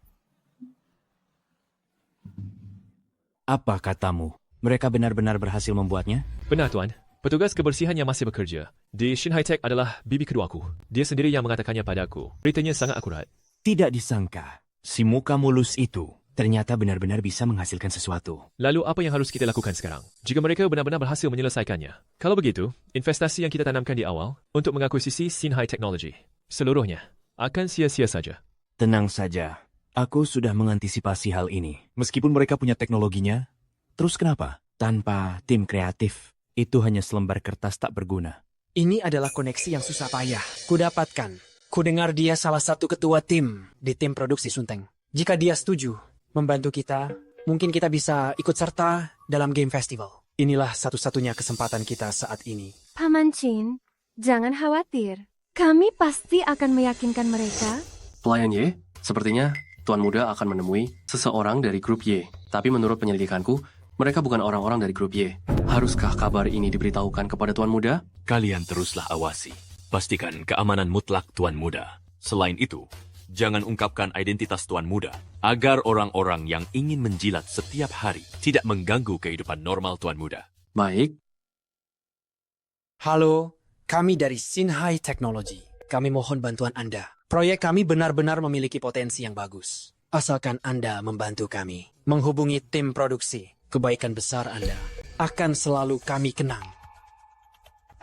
[SPEAKER 9] Apa katamu? Mereka benar-benar berhasil membuatnya?
[SPEAKER 10] Benar, Tuan. Petugas kebersihan yang masih bekerja di Shin High Tech adalah bibi keduaku. Dia sendiri yang mengatakannya padaku. Beritanya sangat akurat.
[SPEAKER 9] Tidak disangka, si muka mulus itu ternyata benar-benar bisa menghasilkan sesuatu.
[SPEAKER 10] Lalu apa yang harus kita lakukan sekarang? Jika mereka benar-benar berhasil menyelesaikannya. Kalau begitu, investasi yang kita tanamkan di awal untuk mengakuisisi Shin High Technology, seluruhnya akan sia-sia saja.
[SPEAKER 9] Tenang saja, aku sudah mengantisipasi hal ini. Meskipun mereka punya teknologinya, terus kenapa? Tanpa tim kreatif, itu hanya selembar kertas tak berguna.
[SPEAKER 3] Ini adalah koneksi yang susah payah. Kudapatkan. Kudengar dia salah satu ketua tim di tim produksi Sunteng. Jika dia setuju membantu kita, mungkin kita bisa ikut serta dalam game festival. Inilah satu-satunya kesempatan kita saat ini.
[SPEAKER 1] Paman Chin, jangan khawatir. Kami pasti akan meyakinkan mereka.
[SPEAKER 2] Pelayan Y, sepertinya Tuan Muda akan menemui seseorang dari grup Y. Tapi menurut penyelidikanku, mereka bukan orang-orang dari grup Y. Haruskah kabar ini diberitahukan kepada Tuan Muda?
[SPEAKER 9] Kalian teruslah awasi. Pastikan keamanan mutlak Tuan Muda. Selain itu, jangan ungkapkan identitas Tuan Muda, agar orang-orang yang ingin menjilat setiap hari tidak mengganggu kehidupan normal Tuan Muda.
[SPEAKER 2] Baik.
[SPEAKER 3] Halo, kami dari Shin High Technology. Kami mohon bantuan Anda. Proyek kami benar-benar memiliki potensi yang bagus. Asalkan Anda membantu kami. Menghubungi tim produksi. Kebaikan besar Anda akan selalu kami kenang.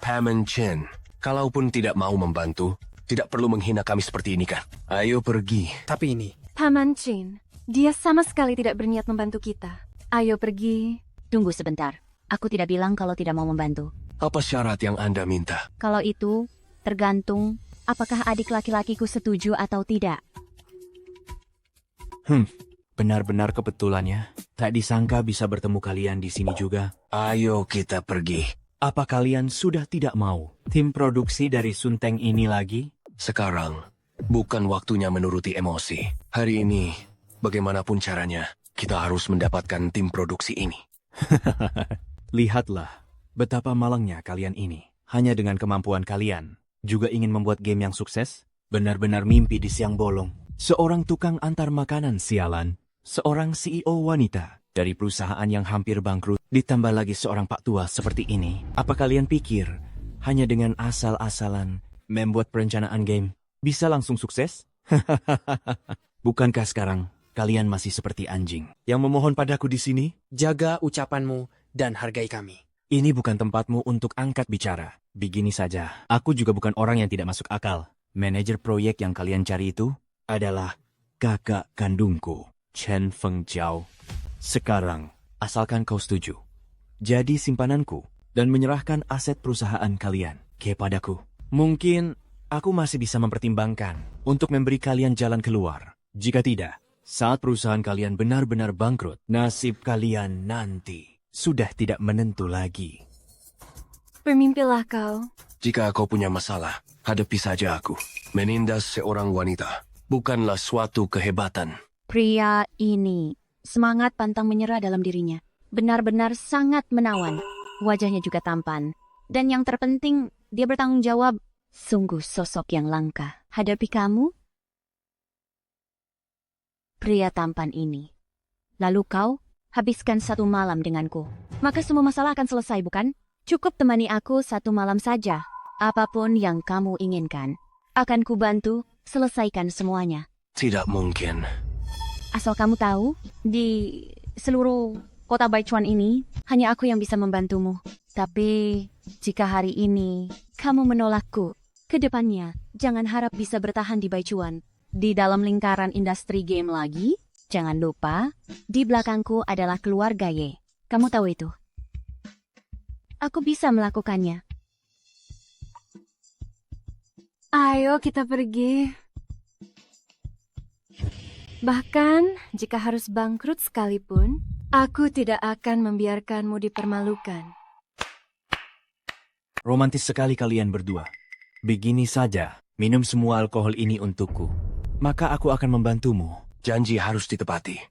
[SPEAKER 2] Paman Chen, kalaupun tidak mau membantu, tidak perlu menghina kami seperti ini kan? Ayo pergi.
[SPEAKER 3] Tapi ini...
[SPEAKER 1] Paman Chin, dia sama sekali tidak berniat membantu kita. Ayo pergi.
[SPEAKER 5] Tunggu sebentar. Aku tidak bilang kalau tidak mau membantu.
[SPEAKER 2] Apa syarat yang Anda minta?
[SPEAKER 5] Kalau itu, tergantung apakah adik laki-lakiku setuju atau tidak.
[SPEAKER 9] Benar-benar kebetulannya. Tak disangka bisa bertemu kalian di sini juga.
[SPEAKER 2] Ayo kita pergi.
[SPEAKER 9] Apa kalian sudah tidak mau tim produksi dari Sunteng ini lagi?
[SPEAKER 2] Sekarang, bukan waktunya menuruti emosi. Hari ini, bagaimanapun caranya, kita harus mendapatkan tim produksi ini.
[SPEAKER 9] Lihatlah, betapa malangnya kalian ini. Hanya dengan kemampuan kalian, juga ingin membuat game yang sukses? Benar-benar mimpi di siang bolong. Seorang tukang antar makanan sialan, seorang CEO wanita dari perusahaan yang hampir bangkrut, ditambah lagi seorang pak tua seperti ini. Apa kalian pikir, hanya dengan asal-asalan membuat perencanaan game, bisa langsung sukses? Bukankah sekarang kalian masih seperti anjing yang memohon padaku di sini?
[SPEAKER 3] Jaga ucapanmu dan hargai kami.
[SPEAKER 9] Ini bukan tempatmu untuk angkat bicara. Begini saja, aku juga bukan orang yang tidak masuk akal. Manajer proyek yang kalian cari itu adalah kakak kandungku, Chen Fengjiao. Sekarang, asalkan kau setuju, jadi simpananku dan menyerahkan aset perusahaan kalian kepadaku. Mungkin aku masih bisa mempertimbangkan untuk memberi kalian jalan keluar. Jika tidak, saat perusahaan kalian benar-benar bangkrut, nasib kalian nanti sudah tidak menentu lagi.
[SPEAKER 1] Bermimpilah kau.
[SPEAKER 2] Jika kau punya masalah, hadapi saja aku. Menindas seorang wanita bukanlah suatu kehebatan.
[SPEAKER 14] Pria ini semangat pantang menyerah dalam dirinya. Benar-benar sangat menawan. Wajahnya juga tampan. Dan yang terpenting, dia bertanggung jawab. Sungguh sosok yang langka. Hadapi kamu, pria tampan ini. Lalu kau habiskan 1 malam denganku. Maka semua masalah akan selesai, bukan? Cukup temani aku 1 malam saja. Apapun yang kamu inginkan, akan kubantu selesaikan semuanya.
[SPEAKER 2] Tidak mungkin.
[SPEAKER 14] Asal kamu tahu, di seluruh kota Baichuan ini, hanya aku yang bisa membantumu. Tapi, jika hari ini kamu menolakku, kedepannya jangan harap bisa bertahan di Baichuan. Di dalam lingkaran industri game lagi, jangan lupa, di belakangku adalah keluarga Ye. Kamu tahu itu? Aku bisa melakukannya.
[SPEAKER 1] Ayo kita pergi. Bahkan jika harus bangkrut sekalipun, aku tidak akan membiarkanmu dipermalukan.
[SPEAKER 9] Romantis sekali kalian berdua. Begini saja, minum semua alkohol ini untukku. Maka aku akan membantumu.
[SPEAKER 2] Janji harus ditepati.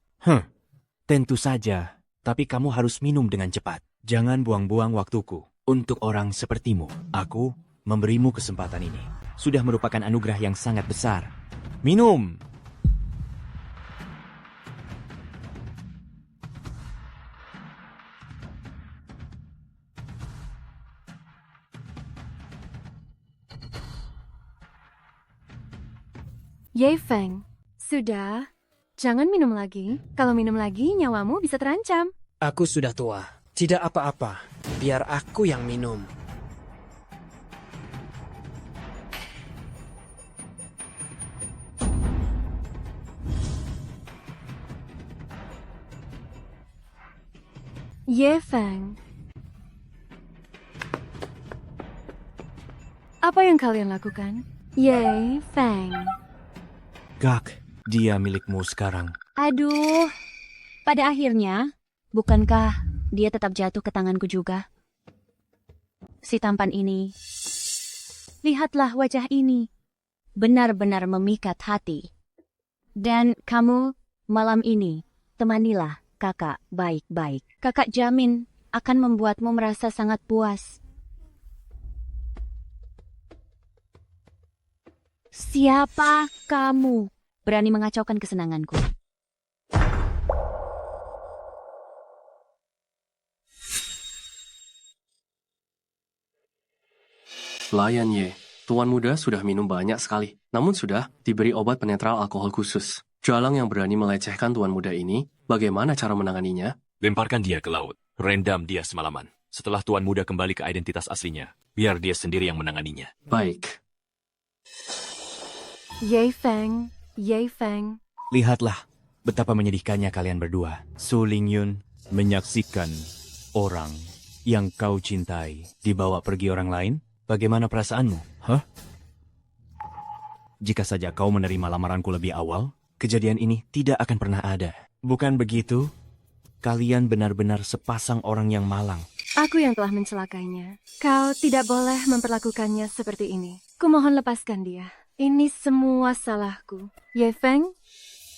[SPEAKER 9] Tentu saja. Tapi kamu harus minum dengan cepat. Jangan buang-buang waktuku. Untuk orang sepertimu, aku memberimu kesempatan ini. Sudah merupakan anugerah yang sangat besar. Minum!
[SPEAKER 1] Ye Feng, sudah. Jangan minum lagi. Kalau minum lagi, nyawamu bisa terancam.
[SPEAKER 3] Aku sudah tua. Tidak apa-apa. Biar aku yang minum.
[SPEAKER 1] Ye Feng. Apa yang kalian lakukan? Ye Feng.
[SPEAKER 9] Gak, dia milikmu sekarang.
[SPEAKER 14] Aduh, pada akhirnya, bukankah dia tetap jatuh ke tanganku juga? Si tampan ini. Lihatlah wajah ini. Benar-benar memikat hati. Dan kamu, malam ini, temanilah kakak baik-baik. Kakak jamin akan membuatmu merasa sangat puas. Siapa kamu berani mengacaukan kesenanganku?
[SPEAKER 4] Pelayan Ye, tuan muda sudah minum banyak sekali. Namun sudah diberi obat penetral alkohol khusus. Jalang yang berani melecehkan tuan muda ini, bagaimana cara menanganinya?
[SPEAKER 10] Lemparkan dia ke laut. Rendam dia semalaman. Setelah tuan muda kembali ke identitas aslinya, biar dia sendiri yang menanganinya.
[SPEAKER 4] Baik.
[SPEAKER 1] Ye Feng, Ye Feng.
[SPEAKER 9] Lihatlah betapa menyedihkannya kalian berdua. Su Lingyun menyaksikan orang yang kau cintai dibawa pergi orang lain. Bagaimana perasaanmu? Hah? Jika saja kau menerima lamaranku lebih awal, kejadian ini tidak akan pernah ada. Bukan begitu? Kalian benar-benar sepasang orang yang malang.
[SPEAKER 1] Aku yang telah mencelakainya. Kau tidak boleh memperlakukannya seperti ini. Kumohon lepaskan dia. Ini semua salahku. Ye Feng?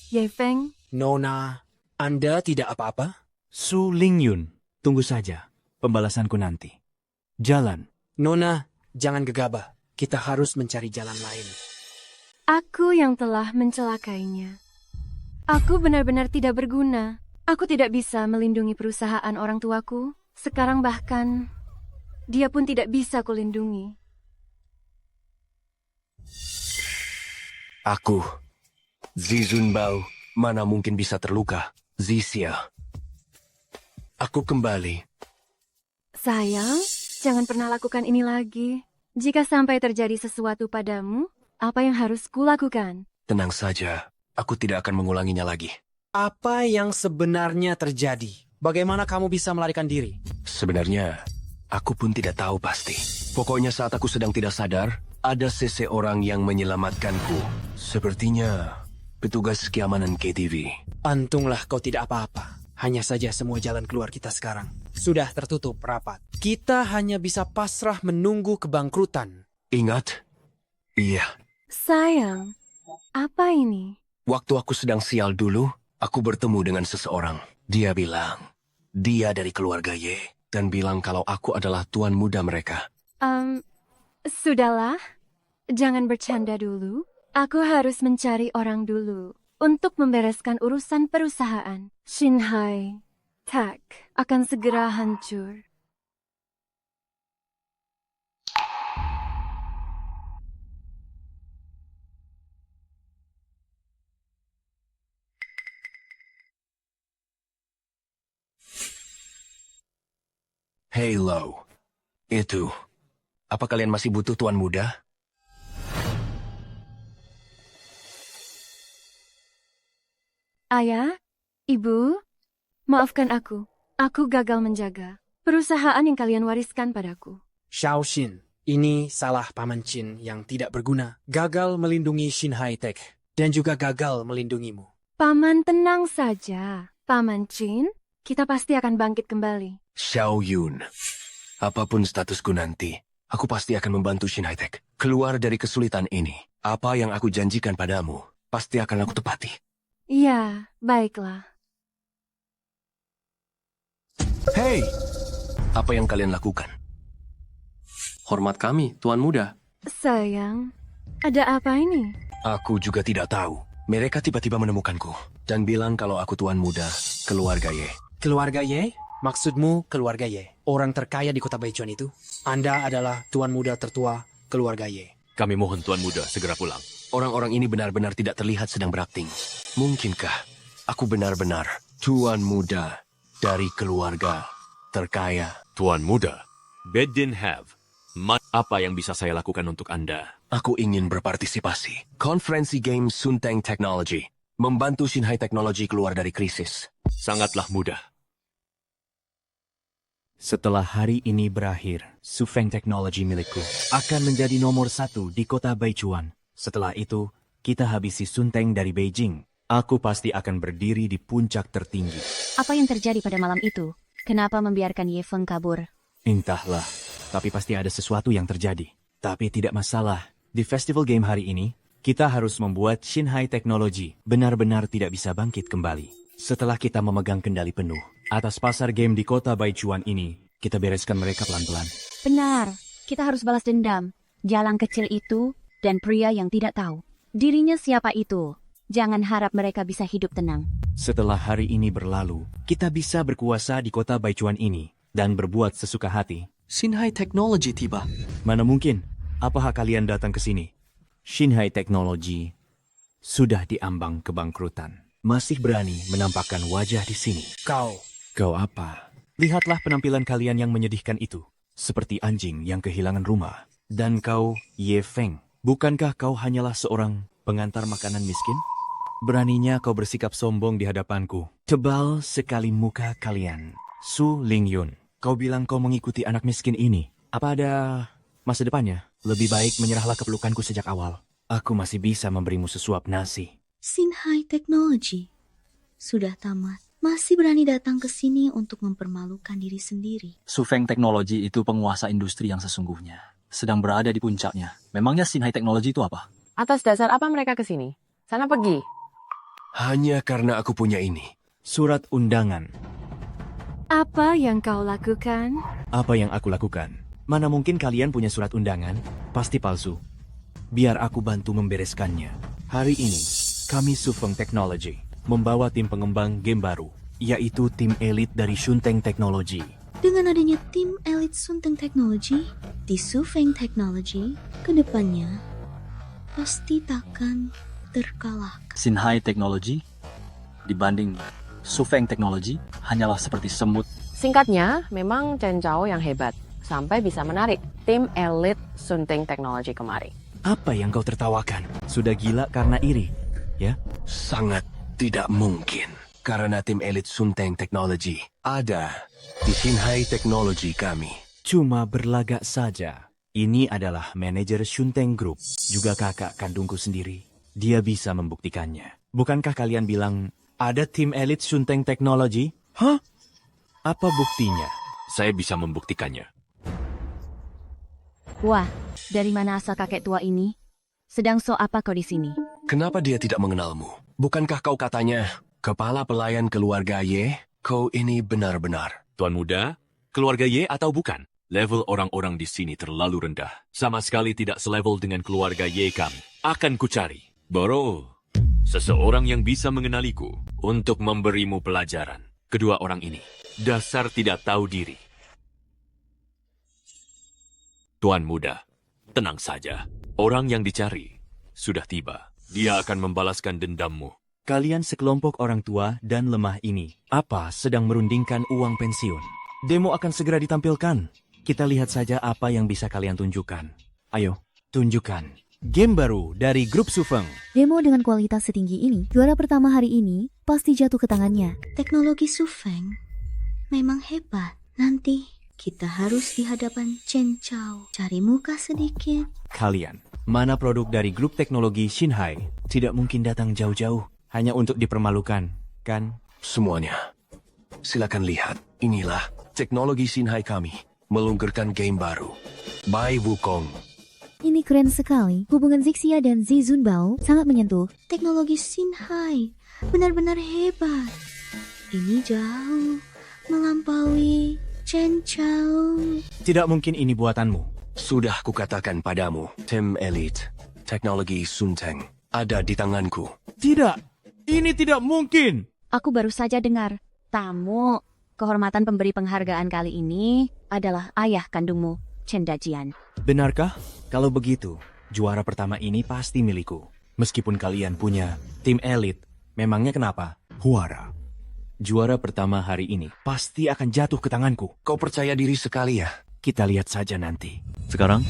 [SPEAKER 1] Ye Feng?
[SPEAKER 3] Nona, Anda tidak apa-apa?
[SPEAKER 9] Su Lingyun, tunggu saja. Pembalasanku nanti. Jalan.
[SPEAKER 3] Nona, jangan gegabah. Kita harus mencari jalan lain.
[SPEAKER 1] Aku yang telah mencelakainya. Aku benar-benar tidak berguna. Aku tidak bisa melindungi perusahaan orang tuaku. Sekarang bahkan, dia pun tidak bisa kulindungi.
[SPEAKER 2] Aku, Zizun Bao, mana mungkin bisa terluka. Zixia. Aku kembali.
[SPEAKER 1] Sayang, jangan pernah lakukan ini lagi. Jika sampai terjadi sesuatu padamu, apa yang harus kulakukan?
[SPEAKER 2] Tenang saja, aku tidak akan mengulanginya lagi.
[SPEAKER 3] Apa yang sebenarnya terjadi? Bagaimana kamu bisa melarikan diri?
[SPEAKER 2] Sebenarnya, aku pun tidak tahu pasti. Pokoknya saat aku sedang tidak sadar, ada seseorang yang menyelamatkanku. Sepertinya petugas keamanan KTV.
[SPEAKER 3] Untunglah kau tidak apa-apa. Hanya saja semua jalan keluar kita sekarang. sudah tertutup rapat. Kita hanya bisa pasrah menunggu kebangkrutan.
[SPEAKER 2] Ingat? Iya.
[SPEAKER 1] Sayang, apa ini?
[SPEAKER 2] Waktu aku sedang sial dulu, aku bertemu dengan seseorang. Dia bilang, dia dari keluarga Y, dan bilang kalau aku adalah tuan muda mereka.
[SPEAKER 1] Sudahlah, jangan bercanda dulu. Aku harus mencari orang dulu untuk membereskan urusan perusahaan. Shinhai Tech akan segera hancur.
[SPEAKER 2] Hey Lo, itu, apa kalian masih butuh tuan muda?
[SPEAKER 1] Ayah, Ibu, maafkan aku. Aku gagal menjaga perusahaan yang kalian wariskan padaku.
[SPEAKER 3] Xiaoxin, ini salah Paman Chin yang tidak berguna. Gagal melindungi Shinhai Tech, dan juga gagal melindungimu.
[SPEAKER 1] Paman tenang saja. Paman Chin, kita pasti akan bangkit kembali.
[SPEAKER 2] Xiao Yun, apapun statusku nanti, aku pasti akan membantu Shinhai Tech keluar dari kesulitan ini. Apa yang aku janjikan padamu, pasti akan aku tepati.
[SPEAKER 1] Ya, baiklah.
[SPEAKER 2] Hey, apa yang kalian lakukan?
[SPEAKER 4] Hormat kami, Tuan Muda.
[SPEAKER 1] Sayang, ada apa ini?
[SPEAKER 2] Aku juga tidak tahu. Mereka tiba-tiba menemukanku dan bilang kalau aku tuan muda keluarga Y.
[SPEAKER 3] Keluarga Y? Maksudmu keluarga Y? Orang terkaya di kota Baichuan itu? Anda adalah tuan muda tertua keluarga Y.
[SPEAKER 10] Kami mohon Tuan Muda segera pulang.
[SPEAKER 2] Orang-orang ini benar-benar tidak terlihat sedang berakting. Mungkinkah aku benar-benar tuan muda dari keluarga terkaya?
[SPEAKER 9] Tuan Muda, Bedin have. Apa yang bisa saya lakukan untuk Anda?
[SPEAKER 2] Aku ingin berpartisipasi. Konferensi game Sunteng Technology. Membantu Shinhai Technology keluar dari krisis.
[SPEAKER 9] Sangatlah mudah. Setelah hari ini berakhir, Sufeng Technology milikku akan menjadi nomor 1 di kota Baichuan. Setelah itu, kita habisi Sunteng dari Beijing. Aku pasti akan berdiri di puncak tertinggi.
[SPEAKER 14] Apa yang terjadi pada malam itu? Kenapa membiarkan Ye Feng kabur?
[SPEAKER 9] Entahlah, tapi pasti ada sesuatu yang terjadi. Tapi tidak masalah. Di festival game hari ini, kita harus membuat Shinhai Technology benar-benar tidak bisa bangkit kembali. Setelah kita memegang kendali penuh atas pasar game di kota Baichuan ini, kita bereskan mereka pelan-pelan.
[SPEAKER 14] Benar, kita harus balas dendam. Jalan kecil itu dan pria yang tidak tahu dirinya siapa itu. Jangan harap mereka bisa hidup tenang.
[SPEAKER 9] Setelah hari ini berlalu, kita bisa berkuasa di kota Baichuan ini dan berbuat sesuka hati.
[SPEAKER 4] Shinhai Technology tiba.
[SPEAKER 9] Mana mungkin? Apa hak kalian datang ke sini? Shinhai Technology sudah diambang kebangkrutan. Masih berani menampakkan wajah di sini. Kau apa? Lihatlah penampilan kalian yang menyedihkan itu. Seperti anjing yang kehilangan rumah. Dan kau, Ye Feng, bukankah kau hanyalah seorang pengantar makanan miskin? Beraninya kau bersikap sombong di hadapanku. Tebal sekali muka kalian. Su Lingyun, kau bilang kau mengikuti anak miskin ini. Apa ada masa depannya? Lebih baik menyerahlah ke pelukanku sejak awal. Aku masih bisa memberimu sesuap nasi.
[SPEAKER 11] Shinhai Technology sudah tamat. Masih berani datang ke sini untuk mempermalukan diri sendiri.
[SPEAKER 15] Sufeng Technology itu penguasa industri yang sesungguhnya. Sedang berada di puncaknya. Memangnya Shinhai Technology itu apa?
[SPEAKER 13] Atas dasar apa mereka ke sini? Sana pergi.
[SPEAKER 2] Hanya karena aku punya ini.
[SPEAKER 9] Surat undangan.
[SPEAKER 1] Apa yang kau lakukan?
[SPEAKER 9] Apa yang aku lakukan? Mana mungkin kalian punya surat undangan? Pasti palsu. Biar aku bantu membereskannya. Hari ini, kami Sufeng Technology membawa tim pengembang game baru, yaitu tim elit dari Sunteng Technology.
[SPEAKER 11] Dengan adanya tim elit Sunteng Technology di Sufeng Technology, kedepannya pasti takkan terkalahkan.
[SPEAKER 15] Shinhai Technology dibanding Sufeng Technology hanyalah seperti semut.
[SPEAKER 13] Singkatnya, memang Chen Chao yang hebat. Sampai bisa menarik tim elit Sunteng Technology kemari.
[SPEAKER 9] Apa yang kau tertawakan? Sudah gila karena iri, ya?
[SPEAKER 2] Sangat tidak mungkin. Karena tim elit Sunteng Technology ada di Shinhai Technology kami.
[SPEAKER 9] Cuma berlagak saja. Ini adalah manajer Sunteng Group, juga kakak kandungku sendiri. Dia bisa membuktikannya. Bukankah kalian bilang ada tim elit Sunteng Technology? Hah? Apa buktinya?
[SPEAKER 10] Saya bisa membuktikannya.
[SPEAKER 14] Wah, dari mana asal kakek tua ini? Sedang so apa kau di sini?
[SPEAKER 2] Kenapa dia tidak mengenalmu? Bukankah kau katanya kepala pelayan keluarga Y? Kau ini benar-benar.
[SPEAKER 10] Tuan Muda, keluarga Y atau bukan? Level orang-orang di sini terlalu rendah. Sama sekali tidak selevel dengan keluarga Y kami. Akan kucari. Boro, seseorang yang bisa mengenaliku untuk memberimu pelajaran. Kedua orang ini, dasar tidak tahu diri. Tuan Muda, tenang saja. Orang yang dicari sudah tiba. Dia akan membalaskan dendammu.
[SPEAKER 9] Kalian sekelompok orang tua dan lemah ini, apa sedang merundingkan uang pensiun? Demo akan segera ditampilkan. Kita lihat saja apa yang bisa kalian tunjukkan. Ayo, tunjukkan. Game baru dari grup Sufeng.
[SPEAKER 11] Demo dengan kualitas setinggi ini, juara pertama hari ini pasti jatuh ke tangannya. Teknologi Sufeng memang hebat. Nanti kita harus di hadapan Chen Chao. Cari muka sedikit.
[SPEAKER 9] Kalian, mana produk dari grup teknologi Shinhai? Tidak mungkin datang jauh-jauh, hanya untuk dipermalukan, kan?
[SPEAKER 2] Semuanya. Silakan lihat. Inilah teknologi Shinhai kami. Meluncurkan game baru. Bai Wukong.
[SPEAKER 11] Ini keren sekali. Hubungan Zixia dan Zi Zunbao sangat menyentuh. Teknologi Shinhai benar-benar hebat. Ini jauh melampaui Chen Chao.
[SPEAKER 9] Tidak mungkin ini buatanmu.
[SPEAKER 2] Sudah kukatakan padamu, tim elite, teknologi Sunteng, ada di tanganku.
[SPEAKER 9] Tidak, ini tidak mungkin.
[SPEAKER 14] Aku baru saja dengar. Tamu, kehormatan pemberi penghargaan kali ini adalah ayah kandungmu, Chen Dajian.
[SPEAKER 9] Benarkah? Kalau begitu, juara pertama ini pasti milikku. Meskipun kalian punya tim elit, memangnya kenapa? Huara. Juara pertama hari ini pasti akan jatuh ke tanganku.
[SPEAKER 2] Kau percaya diri sekali ya?
[SPEAKER 9] Kita lihat saja nanti.
[SPEAKER 15] Sekarang,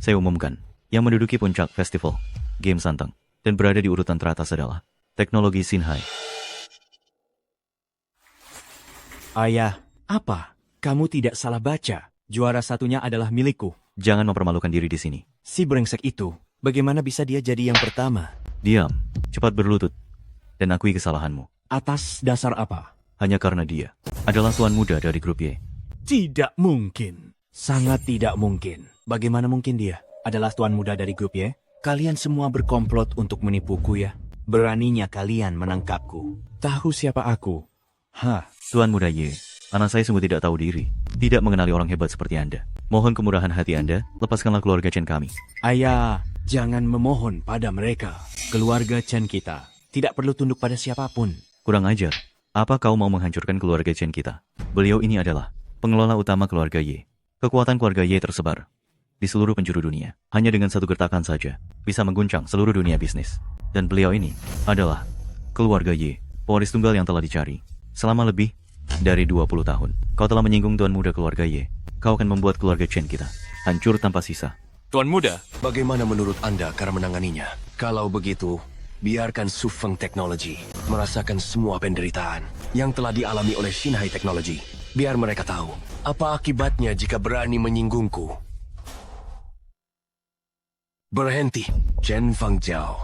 [SPEAKER 15] saya umumkan, yang menduduki puncak festival Game Santang dan berada di urutan teratas adalah teknologi Shinhai.
[SPEAKER 9] Ayah, apa? Kamu tidak salah baca. Juara satunya adalah milikku.
[SPEAKER 15] Jangan mempermalukan diri di sini.
[SPEAKER 9] Si brengsek itu, bagaimana bisa dia jadi yang pertama?
[SPEAKER 15] Diam, cepat berlutut, dan akui kesalahanmu.
[SPEAKER 9] Atas dasar apa?
[SPEAKER 15] Hanya karena dia adalah tuan muda dari grup Y.
[SPEAKER 9] Tidak mungkin. Sangat tidak mungkin. Bagaimana mungkin dia adalah tuan muda dari grup Y? Kalian semua berkomplot untuk menipuku ya. Beraninya kalian menangkapku. Tahu siapa aku? Hah?
[SPEAKER 15] Tuan muda Y, anak saya sungguh tidak tahu diri. Tidak mengenali orang hebat seperti Anda. Mohon kemurahan hati Anda, lepaskanlah keluarga Chen kami.
[SPEAKER 9] Ayah, jangan memohon pada mereka. Keluarga Chen kita tidak perlu tunduk pada siapapun.
[SPEAKER 15] Kurang ajar. Apa kau mau menghancurkan keluarga Chen kita? Beliau ini adalah pengelola utama keluarga Y. Kekuatan keluarga Y tersebar di seluruh penjuru dunia. Hanya dengan satu gertakan saja bisa mengguncang seluruh dunia bisnis. Dan beliau ini adalah keluarga Y, pewaris tunggal yang telah dicari selama lebih dari 20 tahun. Kau telah menyinggung tuan muda keluarga Y. Kau akan membuat keluarga Chen kita hancur tanpa sisa.
[SPEAKER 10] Tuan Muda,
[SPEAKER 2] bagaimana menurut Anda cara menanganinya? Kalau begitu, biarkan Sufeng Technology merasakan semua penderitaan yang telah dialami oleh Shinhai Technology. Biar mereka tahu apa akibatnya jika berani menyinggungku. Berhenti, Chen Fangjiao.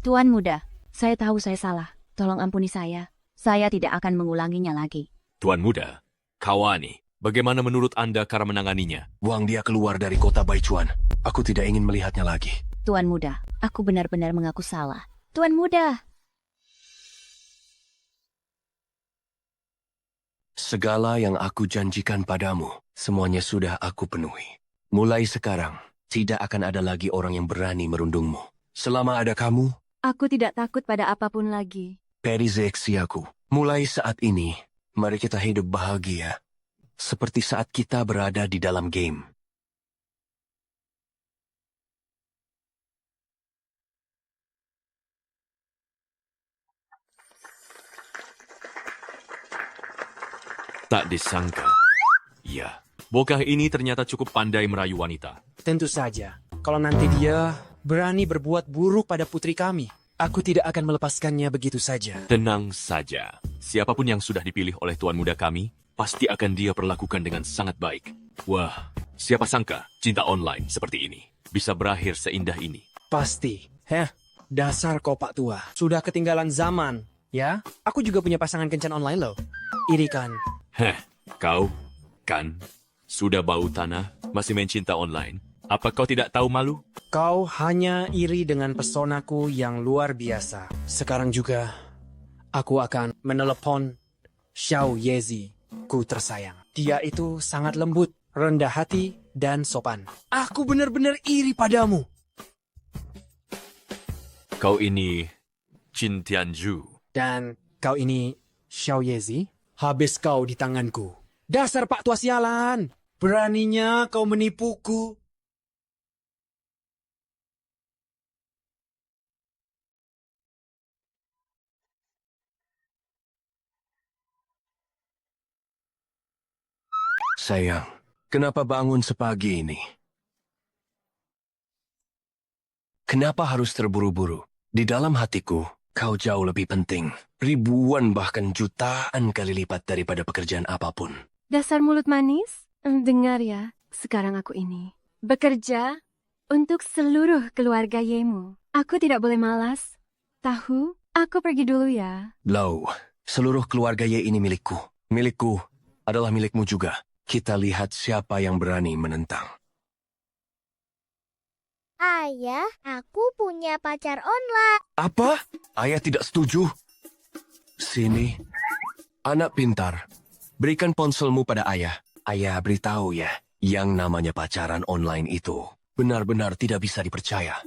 [SPEAKER 14] Tuan Muda, saya tahu saya salah. Tolong ampuni saya. Saya tidak akan mengulanginya lagi.
[SPEAKER 10] Tuan Muda, Kawani, bagaimana menurut Anda cara menanganinya?
[SPEAKER 2] Buang dia keluar dari kota Baichuan. Aku tidak ingin melihatnya lagi.
[SPEAKER 14] Tuan Muda, aku benar-benar mengaku salah. Tuan Muda.
[SPEAKER 2] Segala yang aku janjikan padamu, semuanya sudah aku penuhi. Mulai sekarang, tidak akan ada lagi orang yang berani merundungmu. Selama ada kamu,
[SPEAKER 1] Aku tidak takut pada apapun lagi.
[SPEAKER 2] Perizexiaku, mulai saat ini, mari kita hidup bahagia. Seperti saat kita berada di dalam game.
[SPEAKER 10] Tak disangka. Ya, bocah ini ternyata cukup pandai merayu wanita.
[SPEAKER 3] Tentu saja, kalau nanti dia berani berbuat buruk pada putri kami, aku tidak akan melepaskannya begitu saja.
[SPEAKER 10] Tenang saja. Siapapun yang sudah dipilih oleh tuan muda kami, pasti akan dia perlakukan dengan sangat baik. Wah, siapa sangka cinta online seperti ini bisa berakhir seindah ini.
[SPEAKER 3] Pasti. Dasar kau pak tua. Sudah ketinggalan zaman. Ya, aku juga punya pasangan kencan online loh. Iri kan?
[SPEAKER 10] Kau, kan, sudah bau tanah, masih main cinta online. Apa kau tidak tahu malu?
[SPEAKER 3] Kau hanya iri dengan pesonaku yang luar biasa. Sekarang juga, aku akan menelepon Xiao Yezi, ku tersayang. Dia itu sangat lembut, rendah hati, dan sopan. Aku benar-benar iri padamu.
[SPEAKER 10] Kau ini Jin Tianju.
[SPEAKER 3] Dan kau ini Xiao Yezi, habis kau di tanganku. Dasar Pak Tua sialan, beraninya kau menipuku.
[SPEAKER 2] Sayang, kenapa bangun sepagi ini? Kenapa harus terburu-buru? Di dalam hatiku, kau jauh lebih penting. Ribuan bahkan jutaan kali lipat daripada pekerjaan apapun.
[SPEAKER 1] Dasar mulut manis, dengar ya, sekarang aku ini bekerja untuk seluruh keluarga Yemu. Aku tidak boleh malas. Tahu, aku pergi dulu ya.
[SPEAKER 2] Low, seluruh keluarga Ye ini milikku. Milikku adalah milikmu juga. Kita lihat siapa yang berani menentang.
[SPEAKER 16] Ayah, aku punya pacar online.
[SPEAKER 2] Apa? Ayah tidak setuju. Sini. Anak pintar. Berikan ponselmu pada ayah. Ayah beritahu ya, yang namanya pacaran online itu benar-benar tidak bisa dipercaya.